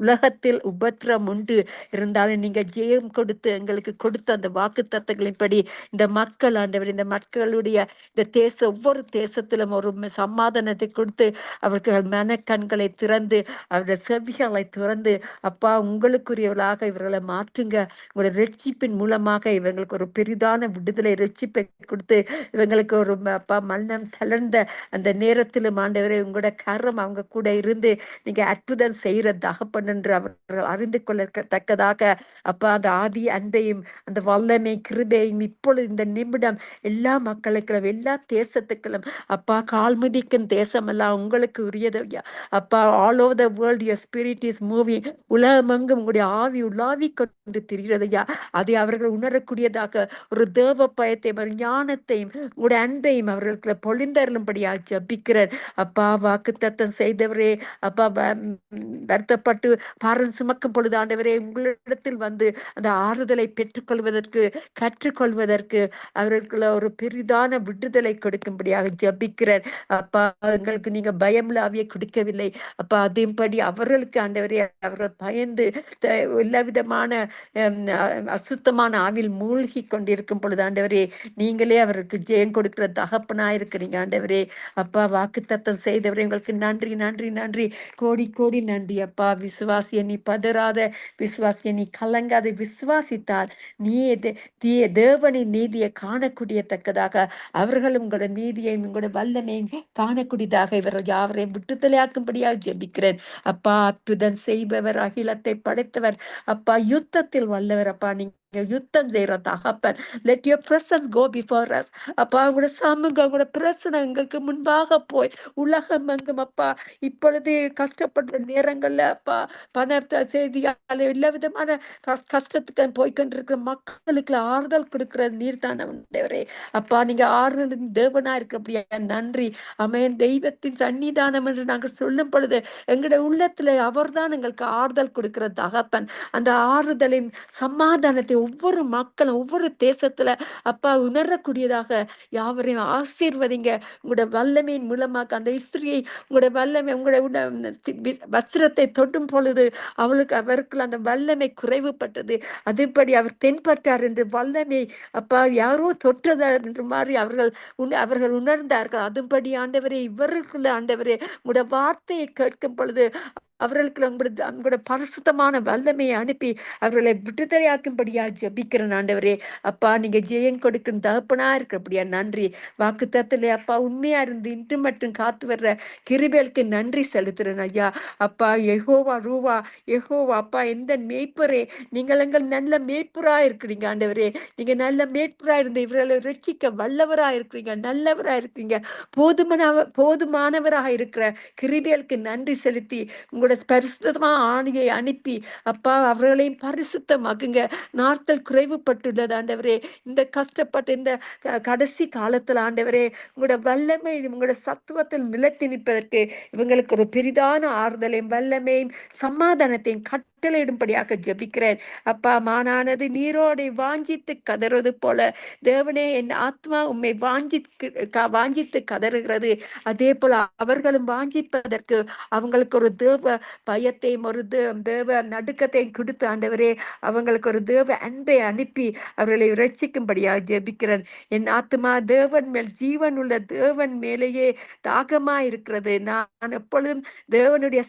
உலகத்தில் உபத்திரம் உண்டு இருந்தாலும் நீங்க ஜெயம் கொடுத்து எங்களுக்கு கொடுத்த அந்த வாக்கு தத்தங்களின்படி இந்த மக்கள் ஆண்டவர், இந்த மக்களுடைய இந்த ஒவ்வொரு தேசத்திலும் ஒரு சமாதானத்தை கொடுத்து அவர்கள் மனக்கண்களை திறந்து அவருடைய செவிகளை திறந்து அப்பா உங்களுக்குரியவர்களாக இவர்களை மாற்றுங்க. உங்களுடைய ரட்சிப்பின் மூலமாக இவங்களுக்கு ஒரு பெரிதான விடுதலை ரட்சிப்பை கொடுத்து இவங்களுக்கு ஒரு அப்பா மன்னம் தளர்ந்த அந்த நேரத்திலும் ஆண்டவரே உங்களோட கரம் அவங்க கூட இருந்து நீங்க அற்புதம் செய்யற தகப்பன் என்று அவர்கள் அறிந்து கொள்ளத்தக்கதாக அப்பா அந்த ஆதி அன்பையும் அந்த வல்லமை கிருபையும் இப்பொழுது இந்த நிமிடம் எல்லா மக்களுக்கும் எல்லா தேசத்துக்களும் அப்பா கால் மிதிக்கும் தேசமெல்லாம் உங்களுக்கு உரியது அப்பா. All over the world your spirit is moving. உலகமெங்கும் உங்களுடைய ஆவி உலாவி கொண்டு திரிகிறது ஐயா. அதை அவர்கள் உணரக்கூடியதாக ஒரு தேவ பயத்தையும் ஒரு ஞானத்தையும் உங்களுடைய அன்பையும் அவர்களுக்கு பொழிந்தருளும்படியா ஜபிக்கிறேன் அப்பா. வாக்கு தத்தம் செய்தவரே அப்பா, வருத்தப்பட்டு பாரம் சுமக்கும் பொழுது ஆண்டவரே உங்களிடத்தில் வந்து அந்த ஆறுதலை பெற்றுக்கொள்வதற்கு கற்றுக்கொள்வதற்கு அவர்களுக்குள்ள ஒரு பெரிதான விடுதலை கொடுக்கும்படியாக ஜபிக்கிறேன் அப்பா. எங்களுக்கு நீங்க பயம்ல ஆவியை கொடுக்கவில்லை அப்பா. அதேபடி அவர்களுக்கு ஆண்டவரே அவர்கள் பயந்து எல்லா விதமான அசுத்தமான ஆவில் மூழ்கி கொண்டிருக்கும் பொழுது ஆண்டவரே நீங்களே அவருக்கு ஜெயம் கொடுக்கிற தகப்பனா இருக்கிறீங்க ஆண்டவரே அப்பா. வாக்கு தத்தம் செய்தவரே உங்களுக்கு நன்றி நன்றி நன்றி, கோடி கோடி நன்றி அப்பா. விசுவாசிய நீ பதறாத, விசுவாசிய நீ கலங்காத, விசுவாசித்தால் நீ தேவனின் நீதியை காணக்கூடியத்தக்கதாக அவர்களும் உங்களோட நீதியையும் உங்களோட வல்லமையும் காணக்கூடியதாக இவர்கள் யாவரையும் விட்டுத்தலையாக்கும்படியாக ஜெபிக்கிறேன் அப்பா. அற்புதம் செய்பவர், அகிலத்தை படைத்தவர் அப்பா, யுத்தத்தில் வல்லவர் அப்பா. நீங்க யுத்தம் செய்யற தகப்பன். Let your presence go before us அப்பா. உங்களோட சமூகம், உங்களோட பிரசனை எங்களுக்கு முன்பாக போய் உலகம் எங்கும் அப்பா இப்பொழுது கஷ்டப்படுற நேரங்கள்ல அப்பா பணத்தை செய்தியால எல்லா விதமான கஷ்டத்துக்கு போய்கொண்டிருக்கிற மக்களுக்கு ஆறுதல் கொடுக்கிற நீர் தானே அப்பா. நீங்க ஆறுதல் தேவனா இருக்கிறபடியா நன்றி அமேன். தெய்வத்தின் சன்னிதானம் என்று நாங்கள் சொல்லும் பொழுது எங்களுடைய உள்ளத்துல அவர்தான் எங்களுக்கு ஆறுதல் கொடுக்கிற தகப்பன். அந்த ஆறுதலின் சமாதானத்தை ஒவ்வொரு மக்களும் ஒவ்வொரு தேசத்துல அப்பா உணரக்கூடியதாக யாவரையும் ஆசீர்வதிங்க. உங்களோட வல்லமையின் மூலமாக அந்த ஸ்திரியை உங்களோட வல்லமை உங்களோட வஸ்திரத்தை தொட்டும் பொழுது அவருக்கு அந்த வல்லமை குறைவுபட்டது. அதுபடி அவர் தென்பட்டார் என்று வல்லமை அப்பா யாரோ தொற்றதார் என்று மாதிரி அவர்கள் உணர்ந்தார்கள். அதுபடி ஆண்டவரே இவருக்குள்ள ஆண்டவரே உங்களோட வார்த்தையை கேட்கும் பொழுது அவர்களுக்கு உங்களோட பரிசுத்தமான வல்லமையை அனுப்பி அவர்களை விடுதலையாக்கும்படியா ஜபிக்கிறேன் ஆண்டவரே அப்பா. நீங்க ஜெயம் கொடுக்கும் தகப்பனா இருக்கிறபடியா நன்றி. வாக்கு தத்துல அப்பா உண்மையா இருந்து இன்று மட்டும் காத்து வர்ற கிருபைகளுக்கு நன்றி செலுத்துறேன் ஐயா அப்பா. யெகோவா ரூவா, யெகோவா அப்பா, எந்த மேய்ப்பரே நீங்கள் எங்கள் நல்ல மேய்ப்பரா இருக்கிறீங்க ஆண்டவரே. நீங்க நல்ல மேய்ப்பரா இருந்து இவர்களை ரட்சிக்க வல்லவரா இருக்கிறீங்க, நல்லவரா இருக்கிறீங்க, போதுமானவராக இருக்கிற கிருபைகளுக்கு நன்றி செலுத்தி உங்களோட பரிசுத்தமா ஆணையை அனுப்பி அப்பா அவர்களையும் பரிசுத்தமாக்குங்க. நாட்கள் குறைவுபட்டுள்ளது ஆண்டவரே. இந்த கஷ்டப்பட்ட இந்த கடைசி காலத்துல ஆண்டவரே உங்களோட வல்லமை உங்களோட சத்துவத்தில் நிலைத்து நிற்பதற்கு இவங்களுக்கு ஒரு பெரிதான ஆறுதலையும் வல்லமையும் சமாதானத்தையும் கட்டளையிடும்படியாக ஜபிக்கிறேன் அப்பா. மானானது நீரோடை வாஞ்சித்து கதறுவது போல தேவனே என் ஆத்மா உம்மை வாஞ்சித்து கதறுகிறது. அதே போல அவர்களும் வாஞ்சிப்பதற்கு அவங்களுக்கு ஒரு தேவ பயத்தையும் ஒரு தேவ நடுக்கத்தையும் கொடுத்து ஆண்டவரே அவங்களுக்கு ஒரு தேவ அன்பை அனுப்பி அவர்களை ரட்சிக்கும்படியாக ஜெபிக்கிறேன். என் ஆத்மா தேவன் மேல், ஜீவன் உள்ள தேவன் மேலேயே தாகமா இருக்கிறது. நான் எப்பொழுதும் தேவனுடைய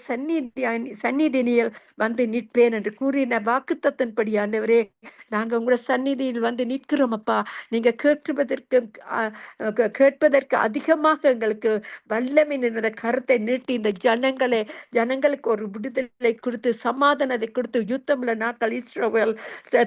சந்நிதியில் வந்து நிற்பேன் என்று கூறின வாக்குத்தத்தின்படி ஆண்டவரே நாங்க உங்களோட சந்நிதியில் வந்து நிற்கிறோம் அப்பா. நீங்க கேட்பதற்கு அதிகமாக எங்களுக்கு வல்லமை நிறைந்த கருத்தை நீட்டி இந்த ஜனங்களுக்கு ஒரு விடுதலை கொடுத்து சமாதானத்தை கொடுத்து யுத்தம்ல நாட்கள் இஸ்ரவேல்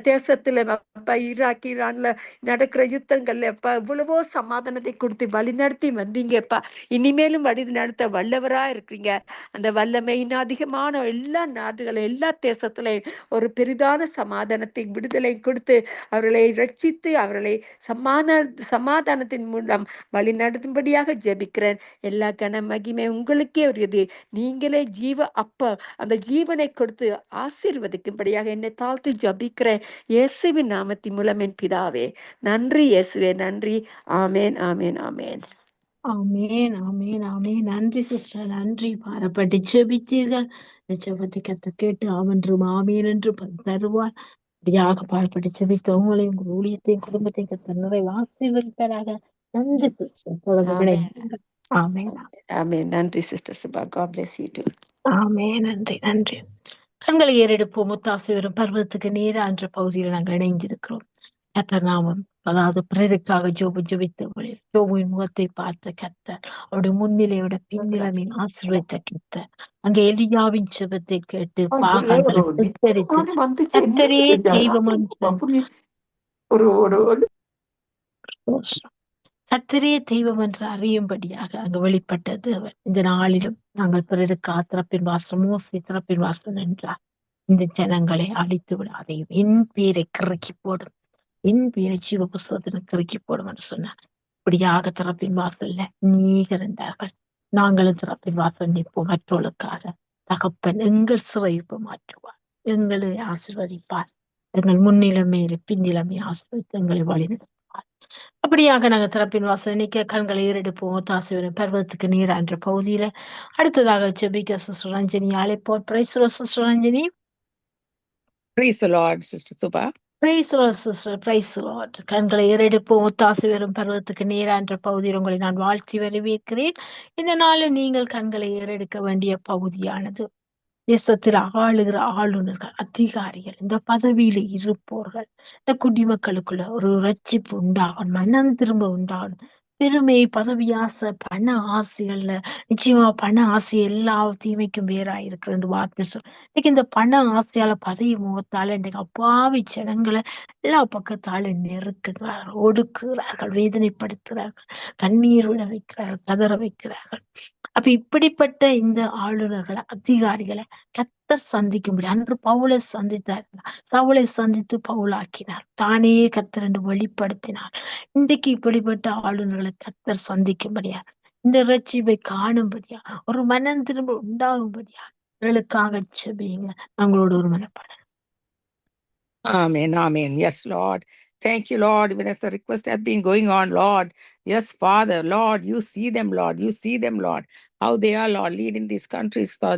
தேசத்துல அப்பா ஈராக் ஈரான்ல நடக்கிற யுத்தங்கள்ல அப்பா இவ்வளவோ சமாதானத்தை கொடுத்து வழி நடத்தி வந்தீங்கப்பா. இனிமேலும் வழி நடத்த வல்லவரா இருக்கிறீங்க. அந்த வல்லமையின் அதிகமான எல்லா நாடுகளும் எல்லா தேசத்திலையும் ஒரு பெரிதான சமாதானத்தை விடுதலை கொடுத்து அவர்களை ரட்சித்து அவர்களை சமாதானத்தின் மூலம் வழி நடத்தும்படியாக ஜெபிக்கிறேன். எல்லா கன மகிமை உங்களுக்கே உரியது. நீங்களே ஜீவ அப்பா, அந்த ஜீவனை கொடுத்து ஆசீர்வதிக்கும்படியாக என்னை தாழ்த்து ஜபிக்கிறேன் இயேசுவின் நாமத்தின் மூலம் என் பிதாவே. நன்றி இயேசுவே, நன்றி. ஆமேன் ஆமேன் ஆமேன். ஆமேன் ஆமேன் ஆமேன். நன்றி சிஸ்டர், நன்றி. பாரப்பட்டு செபித்தீர்கள். ஜெபத்தை கத்த கேட்டு அவன்றும் ஆமேன் என்று தருவார். அப்படியாக பாடுபட்டு செபித்த உங்களையும் உங்கள் ஊழியத்தையும் குடும்பத்தையும் கத்த நிறைய ஆசீர்வதிப்பதாக. நன்றி சிஸ்டர். தொடர்ந்து ஆமேன் ஆமேன். நன்றி sister Subha. God bless you too. ஆமேன். நன்றி நன்றி. கண்களை ஏறெடுப்போம். முத்தாசு வரும் பருவத்துக்கு நேரா என்ற பகுதியில் நாங்கள் இணைந்திருக்கிறோம். கர்த்தர் நாமம், அதாவது பிறருக்காக ஜோபுவின் முகத்தை பார்த்த கர்த்தர், அவருடைய முன்னிலையோட பின்னிலைமை ஆசீர்வதித்த கர்த்தர், அங்க எலியாவின் செபத்தை கேட்டு பாகால்களை எச்சரித்து கர்த்தரே தெய்வம் கர்த்தரே தெய்வம் என்று அறியும்படியாக அங்கு வெளிப்பட்ட தேவன். இந்த நாளிலும் நாங்கள் பிறருக்கு திறப்பின் வாசல், மோசே திறப்பின் வாசல் என்றார். இந்த ஜனங்களை அழித்து விடாதையும் என் பேரை கிறக்கி போடும், என் பேரை ஜீவ புஸ்தகத்தில் கிறக்கி போடும் என்று சொன்னார். இப்படியாக திறப்பின் வாசல்ல நீங்க இருந்தார்கள். நாங்களும் திறப்பின் வாசல் நிற்போம் மற்றவர்களுக்காக. தகப்பன் எங்கள் சிறைப்பு மாற்றுவார், எங்களை ஆசீர்வதிப்பார், எங்கள் முன்னிலைமையில பின்னிலைமை ஆசீர்வதித்து எங்களை வழிநடத்துவார். அப்படியாக நாங்கள் திறப்பின் வாசல் நிற்க கண்களை ஏறெடுப்போம். தாசிவரம் பர்வதத்துக்கு நீரா என்ற பகுதியில அடுத்ததாக ஜெபிக்க சிஸ்டர் ரஞ்சனி அழைப்போம். Praise sister Ranjani. Praise the Lord, Sister Subha. Praise sister, praise Lord. கண்களை ஏறெடுப்போம். ஒத்தாசை வரும் பருவத்துக்கு நேரா என்ற பகுதியில் உங்களை நான் வாழ்த்தி வரவேற்கிறேன். இந்த நாளில் நீங்கள் கண்களை ஏறெடுக்க வேண்டிய பகுதியானது தேசத்தில் ஆளுகிற ஆளுநர்கள், அதிகாரிகள், இந்த பதவியில இருப்போர்கள், இந்த குடிமக்களுக்குள்ள ஒரு ரட்சிப்பு உண்டாகணும், மனம் திரும்ப உண்டாகணும். பெருமை, பதவி ஆசை, பண ஆசைகள்ல நிச்சயமா பண ஆசை எல்லா தீமைக்கும் வேறா இருக்கிற வார்த்தை சொல். இன்னைக்கு இந்த பண ஆசையால பதவி முகத்தால இன்னைக்கு அப்பாவி ஜனங்களை எல்லா பக்கத்தால நெருக்குகிறார்கள், ஒடுக்குகிறார்கள், வேதனைப்படுத்துகிறார்கள், கண்ணீர் விட வைக்கிறார்கள், கதற வைக்கிறார்கள். அப்ப இப்படிப்பட்ட இந்த ஆளுநர்களை, அதிகாரிகளை கர்த்தர் சந்திக்கும்படி அன்று பவுலை சந்தித்தார். சவுலை சந்தித்து பவுலாக்கினார், தானே கர்த்தர் என்று வெளிப்படுத்தினார். இன்றைக்கு இப்படிப்பட்ட ஆளுநர்களை கர்த்தர் சந்திக்கும்படியா, இந்த ரட்சிப்பை காணும்படியா, ஒரு மனம் திரும்ப உண்டாகும்படியா அவர்களுக்காக செபியுங்க. நம்மளோட ஒரு மனப்பாடம். Amen, amen. Yes, Lord. Thank you, Lord, even as the request has been going on, Lord. Yes, Father, Lord, you see them, Lord. You see them, Lord. How they are, Lord, leading these countries. The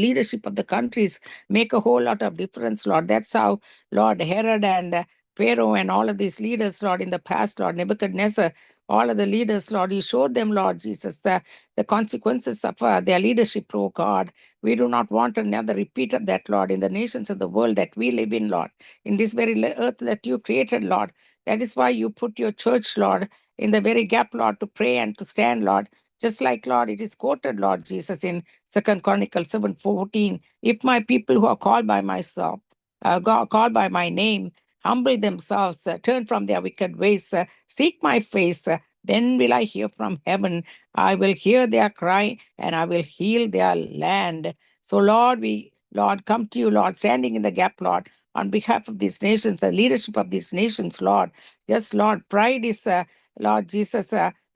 leadership of the countries make a whole lot of difference, Lord. That's how, Lord, Herod and Pharaoh and all of these leaders, Lord, in the past, Lord, Nebuchadnezzar, all of the leaders, Lord, you showed them, Lord Jesus, the consequences of their leadership, oh God. We do not want another repeat of that, Lord, in the nations of the world that we live in, Lord, in this very earth that you created, Lord. That is why you put your church, Lord, in the very gap, Lord, to pray and to stand, Lord. Just like, Lord, it is quoted, Lord Jesus, in 2 Chronicles 7:14. If my people who are called by myself, called by my name, humble themselves, turn from their wicked ways, seek my face, then will I hear from heaven. I will hear their cry and I will heal their land. So, Lord, we, Lord, come to you, Lord, standing in the gap, Lord, on behalf of these nations, the leadership of these nations, Lord. Yes, Lord, pride is, Lord Jesus,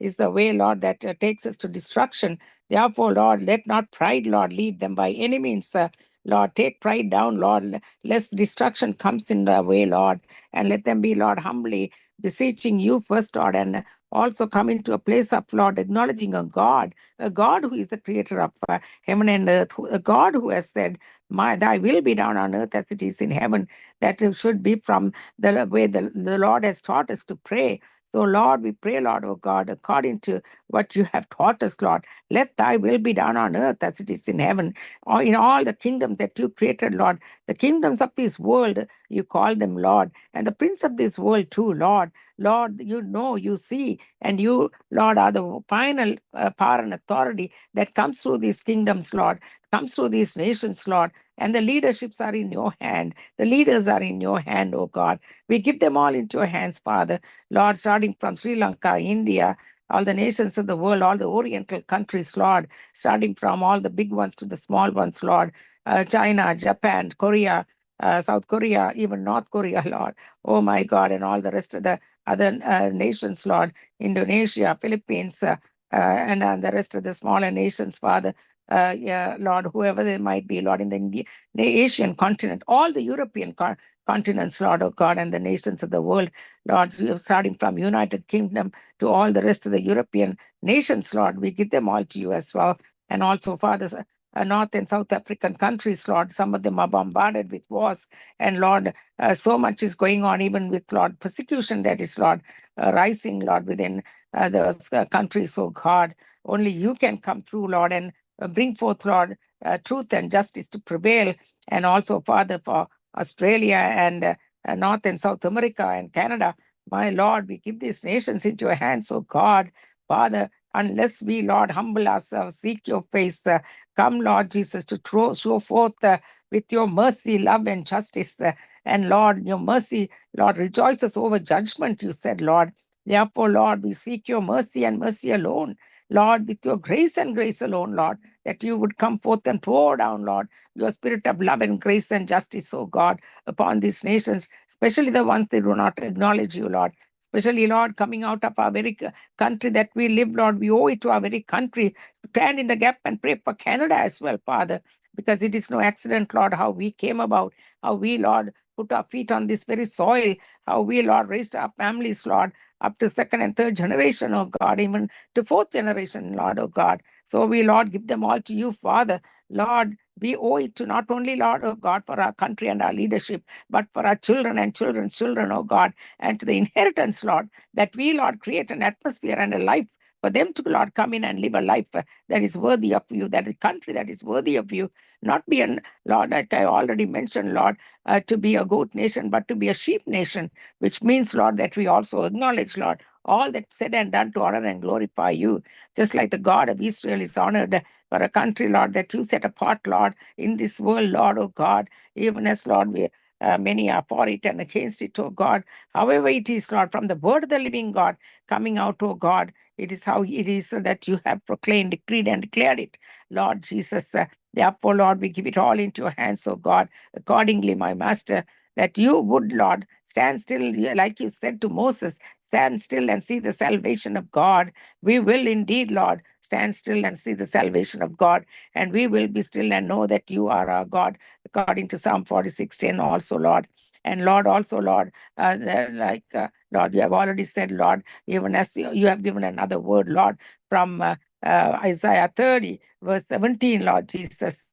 is the way, Lord, that takes us to destruction. Therefore, Lord, let not pride, Lord, lead them by any means. Lord, take pride down, Lord, lest destruction comes in their way, Lord, and let them be, Lord, humbly beseeching you first, Lord, and also come into a place of, Lord, acknowledging a God who is the creator of heaven and earth, a God who has said, thy will be done on earth as it is in heaven. That it should be from the way the Lord has taught us to pray. So, Lord, we pray, Lord, oh God, according to what you have taught us, Lord, let thy will be done on earth as it is in heaven, or in all the kingdoms that you created, Lord. The kingdoms of this world, you call them, Lord, and the prince of this world too, Lord. Lord, you know, you see, and you, Lord, are the final power and authority that comes through these kingdoms, Lord, comes through these nations, Lord. And the leaderships are in your hand. The leaders are in your hand, oh God. We give them all into your hands, Father. Lord, starting from Sri Lanka, India, all the nations of the world, all the Oriental countries, Lord, starting from all the big ones to the small ones, Lord, China, Japan, Korea, South Korea, even North Korea, Lord. Oh my God, and all the rest of the other nations, Lord, Indonesia, Philippines, and the rest of the smaller nations, Father. Yeah, Lord, whoever they might be, Lord, in the Asian continent, all the European continents, Lord, oh God, and the nations of the world, Lord, starting from United Kingdom to all the rest of the European nations, Lord, we give them all to you as well. And also, Father, North and South African countries, Lord, some of them are bombarded with wars. And Lord, so much is going on, even with, Lord, persecution that is, Lord, rising, Lord, within those countries, oh God. Only you can come through, Lord, and bring forth, Lord, truth and justice to prevail. And also, Father, for Australia and North and South America and Canada, my Lord, we give these nations into your hands, oh God. Father, unless we, Lord, humble ourselves, seek your face, come, Lord Jesus, to show forth with your mercy, love, and justice. And Lord, your mercy, Lord, rejoices over judgment, you said, Lord. Therefore, Lord, we seek your mercy and mercy alone. Lord, with your grace and grace alone, Lord, that you would come forth and pour down, Lord, your spirit of love and grace and justice, oh God, upon these nations, especially the ones that do not acknowledge you, Lord. Especially, Lord, coming out of our very country that we live, Lord, we owe it to our very country to stand in the gap and pray for Canada as well, Father, because it is no accident, Lord, how we came about, how we, Lord, put our feet on this very soil, how we, Lord, raised our families, Lord, up to second and third generation, oh God, even to fourth generation, Lord, oh God. So we, Lord, give them all to you, Father. Lord, we owe it to not only, Lord, oh God, for our country and our leadership, but for our children and children's children, oh God, and to the inheritance, Lord, that we, Lord, create an atmosphere and a life for them to, Lord, come in and live a life that is worthy of you, that a country that is worthy of you, not be an, Lord, like I already mentioned, Lord, to be a goat nation, but to be a sheep nation, which means, Lord, that we also acknowledge, Lord, all that said and done to honor and glorify you, just like the God of Israel is honored for a country, Lord, that you set apart, Lord, in this world, Lord, oh God, even as, Lord, we many are for it and against it, oh God. However it is, Lord, from the word of the living God coming out, oh God, it is how it is that you have proclaimed, decreed, and declared it, Lord Jesus. Therefore, Lord, we give it all into your hands, oh God, accordingly, my Master, that you would, Lord, stand still, like you said to Moses, stand still and see the salvation of God. We will indeed, Lord, stand still and see the salvation of God, and we will be still and know that you are our God, according to Psalm 46:10 also, Lord. And Lord, also, Lord, Lord, you have already said, Lord, even as you have given another word, Lord, from Isaiah 30, verse 17, Lord Jesus.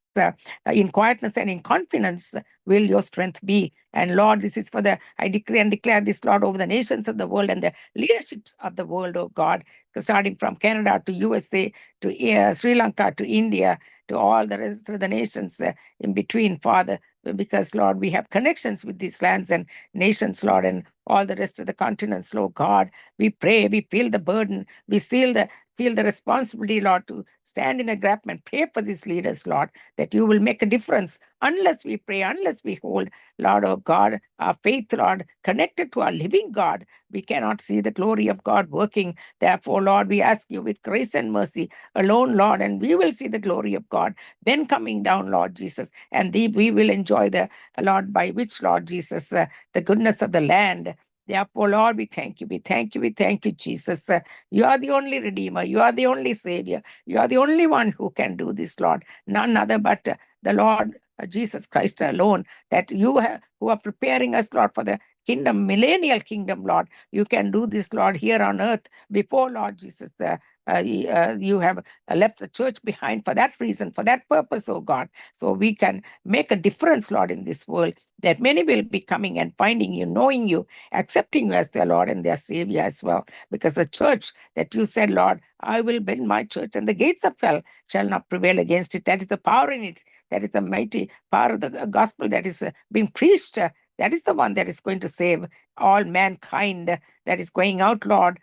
In quietness and in confidence will your strength be. And Lord, this is for I decree and declare this, Lord, over the nations of the world and the leaderships of the world, oh God, starting from Canada to USA to Sri Lanka to India to all the rest of the nations in between, Father, because, Lord, we have connections with these lands and nations, Lord, and all the rest of the continents, Lord God. We pray, we feel the burden, we feel the responsibility, Lord, to stand in a gap and pray for these leaders, Lord, that you will make a difference unless we pray, unless we hold, Lord, oh God, our faith, Lord, connected to our living God. We cannot see the glory of God working. Therefore, Lord, we ask you with grace and mercy alone, Lord, and we will see the glory of God then coming down, Lord Jesus, and we will enjoy the, Lord, by which, Lord Jesus, the goodness of the land. Therefore, Lord, we thank you, we thank you, we thank you, Jesus. You are the only Redeemer, you are the only Savior, you are the only one who can do this, Lord. None other but the Lord Jesus Christ alone, that you who are preparing us, Lord, for the kingdom, millennial kingdom, Lord. You can do this, Lord, here on earth before, Lord Jesus, you have left the church behind for that reason, for that purpose, oh God. So we can make a difference, Lord, in this world, that many will be coming and finding you, knowing you, accepting you as their Lord and their Savior as well. Because the church that you said, Lord, I will build my church and the gates of hell shall not prevail against it. That is the power in it. That is the mighty power of the gospel that is being preached. That is the one that is going to save all mankind, that is going out, Lord,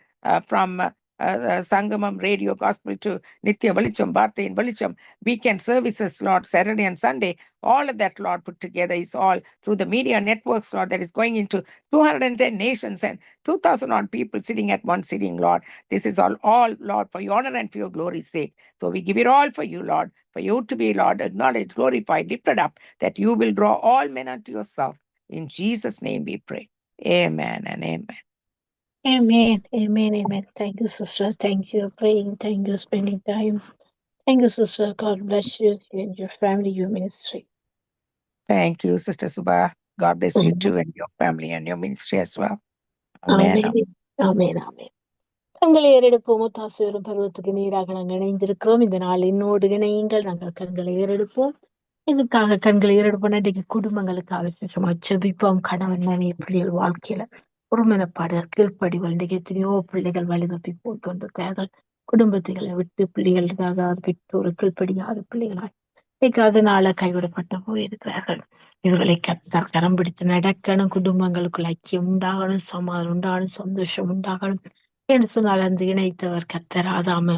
from Sangamam Radio Gospel to Nitya Velicham, Bharti in Velicham, weekend services, Lord, Saturday and Sunday. All of that, Lord, put together is all through the media networks, Lord, that is going into 210 nations and 2,000 odd people sitting at one sitting, Lord. This is all, Lord, for your honor and for your glory's sake. So we give it all for you, Lord, for you to be, Lord, acknowledged, glorified, lifted up, that you will draw all men unto yourself. In Jesus' name we pray. Amen and amen. Amen, amen, amen. Thank you, sister. Thank you for praying. Thank you for spending time. Thank you, sister. God bless you and your family, your ministry. Thank you, Sister Subha. God bless you too and your family and your ministry as well. Amen. ஆமென், ஆமென், ஆமென். கண்களை ஏறெடுப்போமோ தாசுவரும் பருவத்துக்கு நீராக நாங்கள் இணைந்திருக்கிறோம். இந்த நாள் என்னோடு இணையுங்கள். நாங்கள் கண்களை ஏறெடுப்போம். இதுக்காக கண்களை ஏறெடுப்போம். இன்றைக்கு குடும்பங்களுக்காக விசேஷமா ஜெபிப்போம். கணவன் மனைவி பிள்ளைகள் வாழ்க்கையில ஒருமனப்பாடு கீழ்ப்படிவல். இன்றைக்கு எத்தனையோ பிள்ளைகள் வழி தப்பி போய் கொண்டிருக்கிறார்கள். குடும்பத்துகளை விட்டு பிள்ளைகளுக்காக பெற்றோர் கீழ்ப்படியாத பிள்ளைகளாய் இன்னைக்கு அதனால கைவிடப்பட்டு போயிருக்கிறார்கள். இவர்களை கர்த்தர் கரம் பிடித்து நடக்கணும். குடும்பங்களுக்குள்ள ஐக்கியம் உண்டாகணும், சமாதானம் உண்டாகணும், சந்தோஷம் உண்டாகணும் என்று சொன்னால் அந்த இணைத்தவர் கர்த்தர் ஆதாம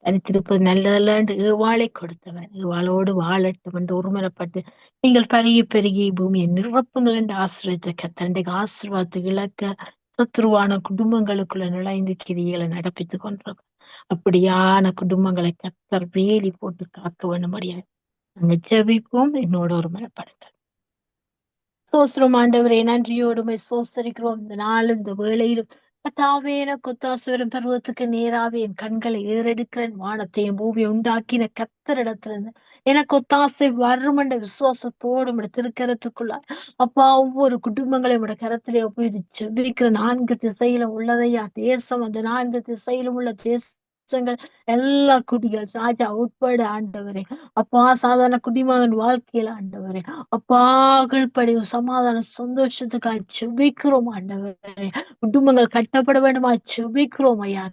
தனித்திருப்பது நல்லதல்ல என்று ஏவாளை கொடுத்தவர். ஏவாளோடு வாழட்டும் என்று ஒருமனப்பட்டு நீங்கள் பருகி பெருகி பூமியை நிறுவப்புங்கள் என்று ஆசீர்வதித்த கர்த்தர் இன்றைக்கு ஆசீர்வாதத்தை இழக்க சத்துருவான குடும்பங்களுக்குள்ள நுழைந்து கிரிகளை நடப்பித்துக் கொண்டிருக்கும். அப்படியான குடும்பங்களை கர்த்தர் வேலி போட்டு காக்க வேண்டும்படியாக நாங்கள் ஜெபிப்போம். என்னோட ஒரு மனப்படுங்கள். சோஸ்திரம் ஆண்டவரே, நன்றியோடுமை சோஸ்தரிக்கிறோம். இந்த நாளும் இந்த வேளையிலும் கர்த்தாவே, எனக்கு ஒத்தாசுவரம் பருவத்துக்கு நேராவே என் கண்களை ஏறெடுக்கிறேன். வானத்தையும் பூமியை உண்டாக்கின கர்த்தரிடத்திலிருந்து எனக்கு ஒத்தாசை வரும் என்ற விசுவாசத்தோடு உடைய திருக்கரத்துக்குள்ள அப்பா ஒவ்வொரு குடும்பங்களையும் உடைய கரத்திலே ஒப்புவித்து ஜெபிக்கிற 4 திசையிலும் உள்ளதையா தேசம், அந்த 4 திசையிலும் உள்ள தேசங்கள் எல்லா குடிகள் ராஜா உட்பட ஆண்டவரே, அப்பா சாதாரண குடிமகன் வாழ்க்கையில ஆண்டவரே, அப்பா கீழ்ப்படி சமாதான சந்தோஷத்துக்காக செபிக்கிறோம் ஆண்டவரே. குடும்பங்கள் கட்டப்பட வேண்டுமா செபிக்கிறோம் ஐயா.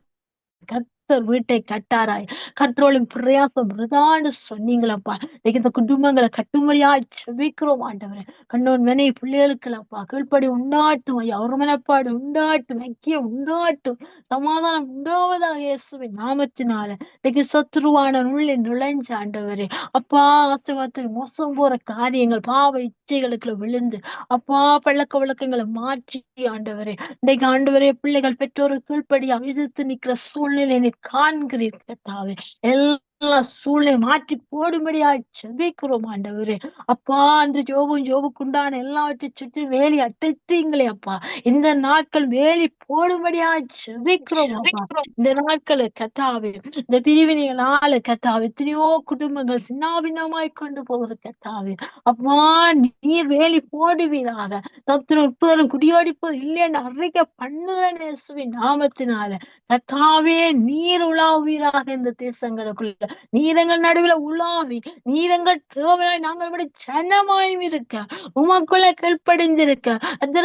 கர்த்தர் வீட்டை கட்டாராய் கற்றோளின் பிரயாசம் விருதான்னு சொன்னீங்களப்பா. இன்னைக்கு இந்த குடும்பங்களை கட்டும்படியா செபிக்கிறோம் ஆண்டவரே. கண்ணோன் மனை பிள்ளைகளுக்குலப்பா கீழ்ப்படி உண்டாட்டும் ஐயா, ஒரு மனப்பாடு உண்டாட்டும், ஐக்கியம் உண்டாட்டும், சமாதானம் உண்டாவதாக இயேசுவின் நாமத்தினால. இன்னைக்கு சத்ருவான உள்ளே நுழைஞ்ச ஆண்டவரே, அப்பா ஆசீர்வாதத்தில் மோசம் போற காரியங்கள் பாவ இச்சைகளுக்குள்ள விழுந்து அப்பா பழக்க வழக்கங்களை மாற்றி ஆண்டவரே, இன்னைக்கு ஆண்டவரே பிள்ளைகள் பெற்றோர் கீழ்ப்படியா எதிர்த்து நிக்கிற சூழ்நிலை நீ காண்கிறீர் கர்த்தாவே. எல்லா சூழ்நிலை மாற்றி போடும்படியா செபிக்கிறோம் ஆண்டவரே. அப்பா அந்த ஜோபுக்குண்டான எல்லாவற்றை சுற்றி வேலி அடைத்தீங்களே அப்பா. இந்த நாட்கள் வேலி போடும்படியா செபிக்கிறோம் அப்பா. இந்த நாட்களை கத்தாவே, இந்த பிரிவினைகளால கத்தாவே எத்தனையோ குடும்பங்கள் சின்னாபின்னமாய் கொண்டு போகுது கத்தாவே. அப்பா நீர் வேலி போடுவீராக. உட்பதரும் குடியோடிப்பதும் இல்லைன்னு அறிக்கை பண்ணுவேன் இயேசுவின் நாமத்தினால. கர்த்தாவே நீர் உலாவீராக இந்த தேசங்களுக்குள்ள. நீரங்கள் நடுவில் உலாவி நீரங்கள் தேவையாய் நாங்கள் விட ஜனமாயும் இருக்க உமக்குள்ள கீழ்ப்படிந்திருக்க அந்த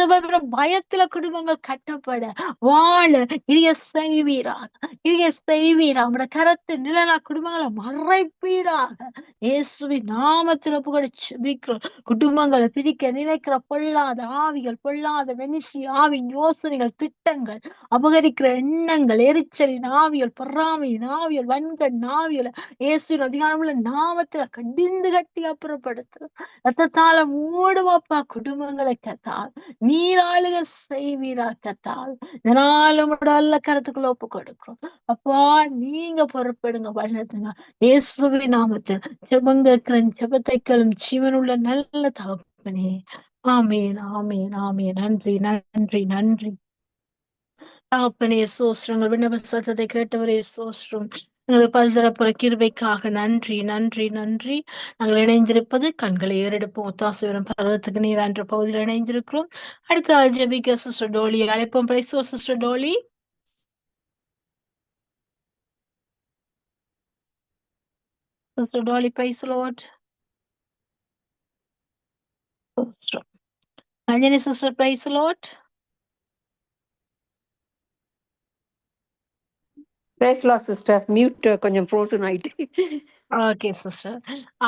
பயத்துல குடும்பங்கள் கட்டப்பட வாழ இரிய செய்வீராக, இரிய செய்வீரா. உங்களோட கரத்து நிலனா குடும்பங்களை மறைப்பீராக இயேசுவின் நாமத்தில் புகழ செபிக்கிறோம். குடும்பங்களை பிரிக்க நினைக்கிற பொல்லாத ஆவிகள், பொல்லாத வெனிசி ஆவின் யோசனைகள், திட்டங்கள், அபகரிக்கிற எண்ணங்கள், எரிச்சலின் ஆவியல், பொறாமையின் ஆவியல், வன்கண் ஆவியல் இயேசுவின் அதிகாரமுள்ள நாமத்துல கடிந்து கட்டி அப்புறப்படுத்துற ரத்தத்தால மூடுவாப்பா குடும்பங்களை கத்தால் நீர் ஆளுக செய்வீரா கத்தால். இதனால அல்ல கருத்துக்குள்ள ஒப்பு கொடுக்கிறோம் அப்பா. நீங்க பொறுப்படுங்க, வல்லதுங்க இயேசுவின் நாமத்தில் ஜெபங்கேற்கிறேன். ஜெபத்தைக்களும் ஜீவனுள்ள நல்ல தகப்பனே. ஆமேன், ஆமேன், ஆமேன். நன்றி, நன்றி, நன்றி தகப்பனே. சோஸ்திரங்கள் விண்ணப்ப சத்தத்தை கேட்டவரே சோஸ்திரம். எங்களுக்கு பல்தரப்புற கிருபைக்காக நன்றி, நன்றி, நன்றி. நாங்கள் இணைந்திருப்பது கண்களை ஏறெடுப்போம் ஒத்தாசுவரம் பருவத்துக்கு நீர் என்ற பகுதியில் இணைந்திருக்கிறோம். அடுத்த ஜெபிக்க சிஸ்டர் டோலி அழைப்போம். பிரைஸோ sister Dolly. Sister Dolly, praise Lord. Anjani sister, praise Lord. Praise Lord sister. Mute கொஞ்சம் ஃப்ரோசன் ஆயிட்டு. Okay sister.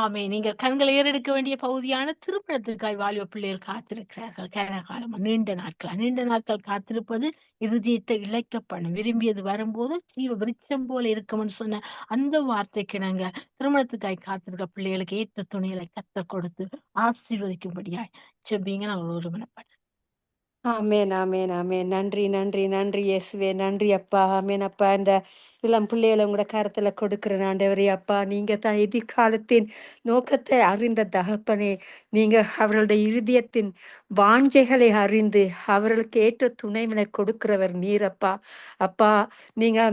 ஆமே, நீங்கள் கண்களை ஏறெடுக்க வேண்டிய பகுதியான திருமணத்திற்காய் வாலிப பிள்ளைகள் காத்திருக்கிறார்கள். காலமா நீண்ட நாட்கள் காத்திருப்பது இருதயத்தை இழைக்கப்படும். விரும்பியது வரும்போது ஜீவ விருட்சம் போல இருக்கும்னு சொன்ன அந்த வார்த்தைக்கு நாங்க திருமணத்துக்காய் காத்திருக்க பிள்ளைகளுக்கு ஏற்ற துணிகளை கத்த கொடுத்து ஆசீர்வதிக்கும்படியாய் செபிங்க. நாங்கள் ஒரு மனப்பாடு. ஆமேன், ஆமேன், ஆமேன். நன்றி, நன்றி, நன்றி இயேசுவே. நன்றி அப்பா. ஆமேன் அப்பா. இந்த இளம் பிள்ளைகளை உங்களோட கரத்துல கொடுக்கிறேன் ஆண்டவரே அப்பா. நீங்க தான் எதிர்காலத்தின் நோக்கத்தை அறிந்த தகப்பனே. நீங்க அவர்களுடைய இருதயத்தின் வாஞ்சைகளை அறிந்து அவர்களுக்கு ஏற்ற துணைவினை கொடுக்கிறவர் நீரப்பா. அப்பா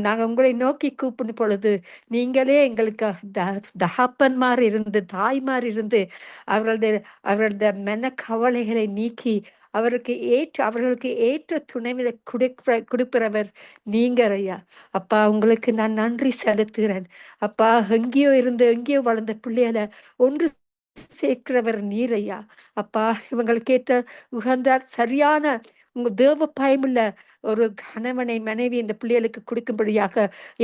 நாங்க உங்களை நோக்கி கூப்பிடும் பொழுது நீங்களே எங்களுக்கு தகப்பன்மார் இருந்து தாய்மார் இருந்து அவர்களுடைய மன கவலைகளை நீக்கி அவர்களுக்கு ஏற்ற துணைவிலை கொடுக்கிறவர் நீங்க ஐயா. அப்பா உங்களுக்கு நான் நன்றி செலுத்துகிறேன் அப்பா. எங்கேயோ வளர்ந்த பிள்ளைகளை ஒன்று சேர்க்கிறவர் நீரையா. அப்பா இவங்களுக்கு ஏற்ற உகந்த சரியான உங்க தேவ பயமுள்ள ஒரு கணவனை மனைவி இந்த பிள்ளைகளுக்கு கொடுக்கும்படியாக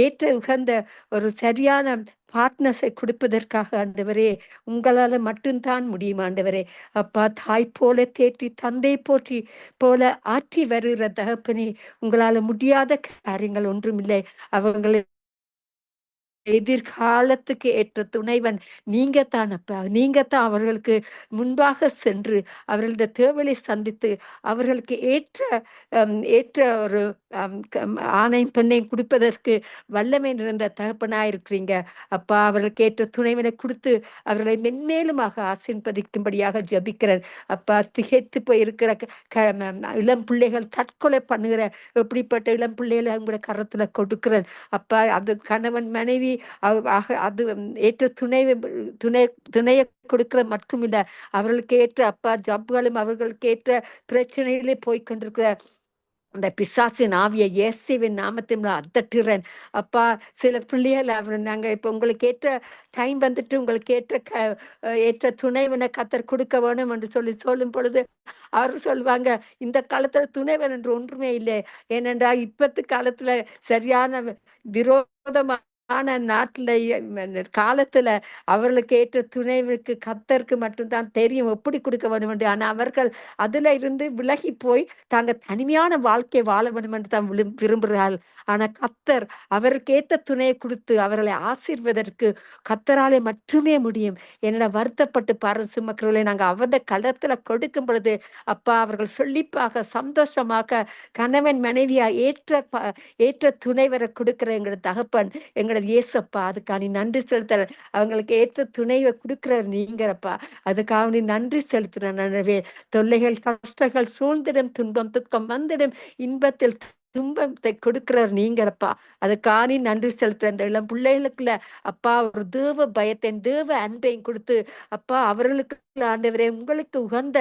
ஏற்ற உகந்த ஒரு சரியான பார்ட்னர்ஸை கொடுப்பதற்காக ஆண்டவரே உங்களால மட்டும்தான் முடியும் ஆண்டவரே. அப்பா தாய் போல தேற்றி தந்தை போற்றி போல ஆற்றி வருகிற தகப்பனே, உங்களால முடியாத காரியங்கள் ஒன்றுமில்லை. அவங்களை எதிர்காலத்துக்கு ஏற்ற துணைவன் நீங்க தான் அப்பா. நீங்க தான் அவர்களுக்கு முன்பாக சென்று அவர்களது தேவையை சந்தித்து அவர்களுக்கு ஏற்ற ஒரு ஆணையும் பெண்ணையும் கொடுப்பதற்கு வல்லமை நிறைந்த தகப்பனாயிருக்கிறீங்க அப்பா. அவர்களுக்கு ஏற்ற துணைவனை கொடுத்து அவர்களை மென்மேலுமாக ஆசீர்வதிக்கும்படியாக ஜபிக்கிறேன் அப்பா. திகைத்து போய் இருக்கிற இளம் பிள்ளைகள் தற்கொலை பண்ணுகிற எப்படிப்பட்ட இளம் பிள்ளைகளை அவங்களோட கரத்துல கொடுக்கிறேன் அப்பா. அது கணவன் மனைவி அது ஏற்ற துணையை கொடுக்கிற மட்டும் இல்ல, அவர்களுக்கு ஏற்ற அப்பா ஜப்புகளும் அவர்களுக்கு ஏற்ற பிரச்சனைகளே போய்கொண்டிருக்கிற அந்த பிசாசின் ஆவிய இயேசுவின் நாமத்தின் அதட்டுறேன் அப்பா. சில பிள்ளைகள் நாங்க இப்ப உங்களுக்கு ஏற்ற டைம் வந்துட்டு உங்களுக்கு ஏற்ற துணைவனை கத்தர் கொடுக்க வேணும் என்று சொல்லும் பொழுது அவர் சொல்லுவாங்க, இந்த காலத்துல துணைவன் என்று ஒன்றுமே இல்லை. ஏனென்றால் இப்பத்து காலத்துல சரியான விரோதமா நாட்டுல காலத்துல அவர்களுக்கு ஏற்ற துணைவுக்கு கத்தருக்கு மட்டும்தான் தெரியும் எப்படி கொடுக்க வேண்டும் என்று. ஆனா அவர்கள் அதுல இருந்து விலகி போய் தாங்க தனிமையான வாழ்க்கை வாழ வேண்டும் என்று தான் விரும்புகிறார்கள். ஆனா கத்தர் அவருக்கு ஏற்ற துணையை கொடுத்து அவர்களை ஆசீர்வதற்கு கத்தராலே மட்டுமே முடியும். என்னோட வருத்தப்பட்டு பாரு சுமக்கிறவர்களை நாங்க அவருடைய களத்துல கொடுக்கும் பொழுது அப்பா அவர்கள் சொல்லிப்பாக சந்தோஷமாக கணவன் மனைவியா ஏற்ற துணைவரை கொடுக்கிற எங்களோட தகப்பன் எங்களோட இயேசப்பா. அதுக்காக நீ நன்றி செலுத்துற. அவங்களுக்கு ஏற்ற துணைவை கொடுக்கிறவர் நீங்கிறப்பா. அதுக்காக நீ நன்றி செலுத்துற. நன்றவே தொல்லைகள் கஷ்டங்கள் சூழ்ந்திடும் துன்பம் துக்கம் வந்துடும் இன்பத்தில் துன்பத்தை கொடுக்கிறவர் நீங்கிறப்பா. அதுக்காக நீ நன்றி செலுத்துற. இந்த இளம் பிள்ளைகளுக்குள்ள அப்பா ஒரு தேவ பயத்தையும் தேவ அன்பையும் கொடுத்து அப்பா அவர்களுக்கு ஆண்டவரே உங்களுக்கு உகந்த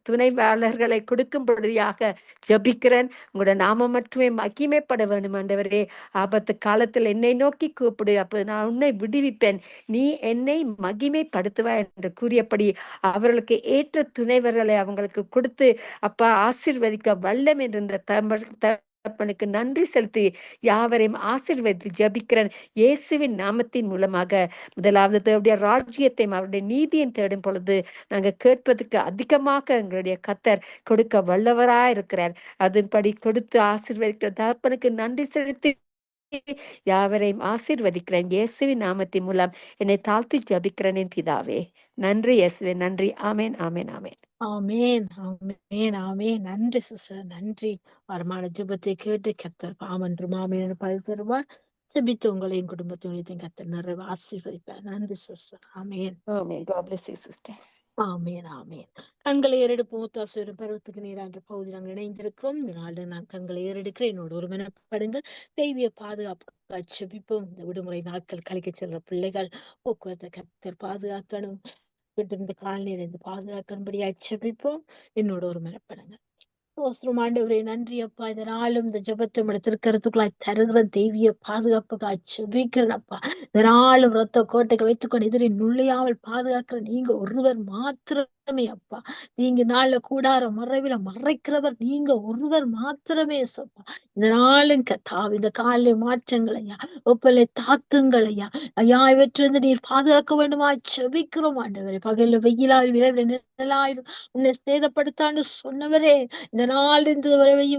துணைவாளர்களை கொடுக்கும்படியாக ஜபிக்கிறேன். உங்களோட நாம மட்டுமே மகிமைப்பட வேண்டும் ஆண்டவரே. ஆபத்து காலத்தில் என்னை நோக்கி கூப்பிடு, அப்ப நான் உன்னை விடுவிப்பேன், நீ என்னை மகிமைப்படுத்துவ என்று கூறியபடி அவர்களுக்கு ஏற்ற துணைவர்களை அவங்களுக்கு கொடுத்து அப்பா ஆசீர்வதிக்க வல்லம் என்ற தகப்பனுக்கு நன்றி செலுத்தி யாவரையும் ஆசீர்வதித்து ஜபிக்கிறேன் இயேசுவின் நாமத்தின் மூலமாக. முதலாவது தேவனுடைய ராஜ்யத்தையும் அவருடைய நீதியும் தேடும் பொழுது நாங்க கேட்பதற்கு அதிகமாக எங்களுடைய கத்தர் கொடுக்க வல்லவரா இருக்கிறார். அதன்படி கொடுத்து ஆசீர்வதிக்கிற தகப்பனுக்கு நன்றி செலுத்தி யாவரையும் ஆசீர்வதிக்கிறேன் இயேசுவின் நாமத்தின் மூலம். என்னை தாழ்த்தி ஜபிக்கிறேன் என் பிதாவே. நன்றி இயேசுவே, நன்றி. ஆமேன் ஆமேன் ஆமேன் ஆமேன் ஆமேன் ஆமேன். நன்றி சிஸ்டர், நன்றி. வரமான ஜெபத்தை கேட்டு கத்தர் பாமன்றும் ஆமேன் பதில் தருவார். ஜெபித்து உங்களையும் குடும்பத்தையும் கத்தர் நிறைவு ஆசீர்வதிப்பார். நன்றி sister. Amen amen. God bless you sister. ஆமேன் ஆமேன். கண்களை ஏறெடுப்போம். தாசுவரும் பருவத்துக்கு நேரான்ற பகுதி நாங்கள் இணைந்திருக்கிறோம். இந்த நாள் நான் கண்களை ஏறெடுக்கிறேன். என்னோட ஒரு மனப்படுங்கள். தெய்வீக பாதுகாப்பு ஜெபிப்போம். இந்த விடுமுறை நாட்கள் கழிக்க செல்ற பிள்ளைகள் போக்குவரத்தை கத்தர் பாதுகாக்கணும். இந்த காலநிலை பாதுகாக்கணும்படியா ஜெபிப்போம். என்னோட ஒரு மனப்படுங்க. ஆண்டவரே நன்றி அப்பா. இந்த நாளும் இந்த ஜெபத்தை திருக்கரத்துக்குள்ளாய் தருகிற தெய்வீக பாதுகாப்புக்காய் ஜெபிக்கிறேன் அப்பா. இந்த நாளும் ரத்த கோட்டைகள் வைத்துக்கொண்டு எதிரி நுழையாமல் பாதுகாக்கிற நீங்க ஒருவர் மாத்திரமே அப்பா. நீங்க நாள்ல கூடார மறைவில மறைக்கிறவர் நீங்க ஒருவர் மாத்திரமே சப்பா. இந்த நாளும் கத்தாவ் இந்த காலை மாற்றங்கள் ஐயா, ஒப்பலை தாக்குங்கள் ஐயா. ஐயா இவற்றிலிருந்து நீர் பாதுகாக்க வேண்டுமா ஜெபிக்கிறோம் ஆண்டவரே. பகல்ல வெயிலாய் விரைவில் நிழலாயிரும் உன்னை சேதப்படுத்தான்னு சொன்னவரே. இந்த நாள் இந்த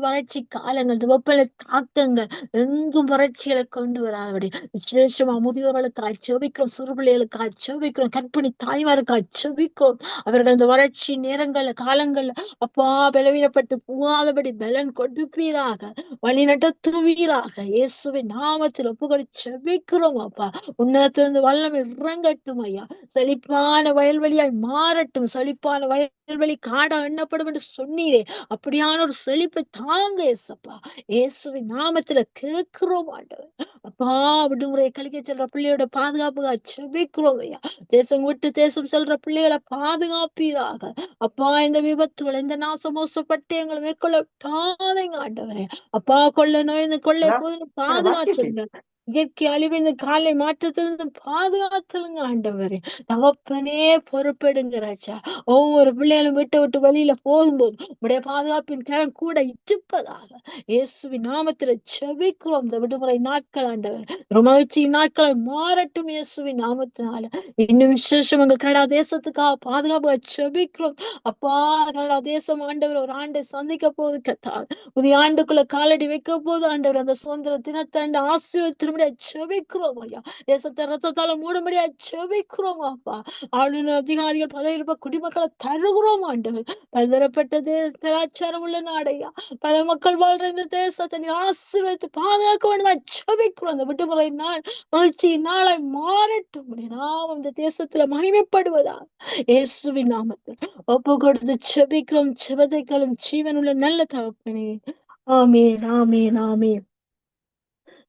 வறட்சி காலங்கள் இந்த வெப்பலை தாக்கங்கள் எங்கும் வறட்சிகளை கொண்டு வராதபடி விசேஷமா முதியோர்களுக்காய் ஜெபிக்கிறோம், சிறுபிள்ளைகளுக்காய் ஜெபிக்கிறோம், கற்பிணி தாய்மாருக்காய் ஜெபிக்கிறோம். அவர்கள் இந்த வறட்சி நேரங்கள்ல காலங்கள்ல அப்பா பலவீனப்பட்டு போகாதபடி பலன் கொடுப்பீராக, வழி நடத்துவீராக. இயேசுவின் நாமத்தில் ஒப்புக்கொடு ஜெபிக்கிறோம் அப்பா. உன்னதத்திலிருந்து வல்லமை இறங்கட்டும் ஐயா. செழிப்பான வயல்வெளியாய் மாறட்டும். செழிப்பான வயல்வெளி காடா எண்ணப்படும் என்று சொன்னீரே, அப்படியான ஒரு செழிப்பை தாங்க ஏசப்பா. இயேசுவின் நாமத்துல கேட்கிறோம் ஆண்டவர். அப்பா விடுமுறை கழிக்க செல்ற பிள்ளையோட பாதுகாப்புக்காக ஜெபிக்கிறோம் ஐயா. தேசம் விட்டு தேசம் செல்ற பிள்ளைகளை பாதுகாப்பீராக அப்பா. இந்த விபத்துகள் இந்த நாசமோசப்பட்டு எங்களை மேற்கொள்ளட்டாதீங்க ஆண்டவரே. அப்பா கொள்ளை நோய் இந்த கொள்ளை போது பாதுகாத்துங்க. இயற்கை அழிவு இந்த காலை மாற்றத்திலிருந்து பாதுகாத்துலுங்க ஆண்டவரே. தகப்பனே பொறுப்பெடுங்க ராஜா. ஒவ்வொரு பிள்ளைகளும் விட்டு விட்டு வெளியில போகும்போது உடைய பாதுகாப்பின் கரம் கூட இருப்பதாக இயேசுவின் நாமத்துல ஜெபிக்கிறோம். இந்த விடுமுறை நாட்கள் ஆண்டவர் ஒரு மகிழ்ச்சியின் நாட்களை மாறட்டும் இயேசுவின் நாமத்தினால. இன்னும் விசேஷம் எங்க கனடா தேசத்துக்காக பாதுகாப்பாக ஜெபிக்கிறோம் அப்பா. கனடா தேசம் ஆண்டவர் ஒரு ஆண்டை சந்திக்க போது கத்தார் புதிய ஆண்டுக்குள்ள காலடி வைக்க போது ஆண்டவர் அந்த சுதந்திர தினத்தாண்டு ஆசீர்வதித்து பண்ணும்படியா செபிக்கிறோம் ஐயா. தேசத்தை ரத்தத்தால மூடும்படியா செபிக்கிறோம் அப்பா. ஆளுநர் அதிகாரிகள் பதவி இருப்ப குடிமக்களை தருகிறோம் ஆண்டவர். பலதரப்பட்ட கலாச்சாரம் உள்ள நாடையா, பல மக்கள் வாழ்ற இந்த தேசத்தை நீ ஆசீர்வதித்து பாதுகாக்க வேண்டுமா செபிக்கிறோம். அந்த விடுமுறை நாள் மகிழ்ச்சியின் நாளை மாறட்டும். உம்முடைய நாமம் இந்த தேசத்துல மகிமைப்படுவதா இயேசுவின் நாமத்தில் ஒப்பு கொடுத்து செபிக்கிறோம். செபதைகளும் ஜீவனுள்ள நல்ல தகப்பனே. ஆமேன், ஆமேன், ஆமேன்.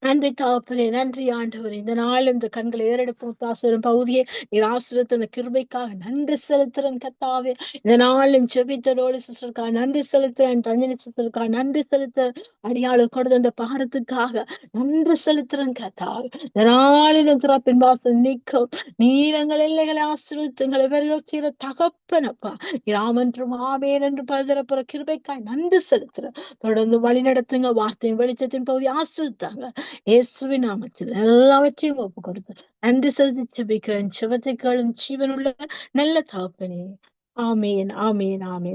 நன்றி தகப்பனே, நன்றி ஆண்டவரே. இந்த நாள் இந்த கண்களை ஏறெடுக்கும் தாசரும் பகுதியை நீர் ஆசீர்வதித்த அந்த கிருபைக்காக நன்றி செலுத்துறேன் கர்த்தாவே. இந்த நாளும் ஜெபித்தரோடு சிஸ்டருக்காக நன்றி செலுத்துறேன். ரஞ்சனி சிஸ்டருக்காக நன்றி செலுத்துறேன். அடியாளு கொடுத்த அந்த பாரத்துக்காக நன்றி செலுத்துறேன் கர்த்தாவே. இந்த நாளிலும் சிறப்பின் வாசல் நீக்கும் நீரங்கள் எல்லைகளை ஆசீர்வதித்துங்களை பெருக தகப்பனப்பா. ராமன்றும் ஆமேன் என்று பலதரப்புற கிருபைக்காய் நன்றி செலுத்துறேன். தொடர்ந்து வழி நடத்துங்க. வார்த்தையின் வெளிச்சத்தின் பகுதி ஆசீர்வதித்தாங்க. இயேசுவின் நாமத்தில் எல்லாவற்றையும் ஒப்பு கொடுத்து நன்றி செலுத்தி ஜெபிக்கிறேன். செபத்தை கேளும் ஜீவனுள்ள நல்ல தகப்பனே. ஆமேன், ஆமேன், ஆமேன்.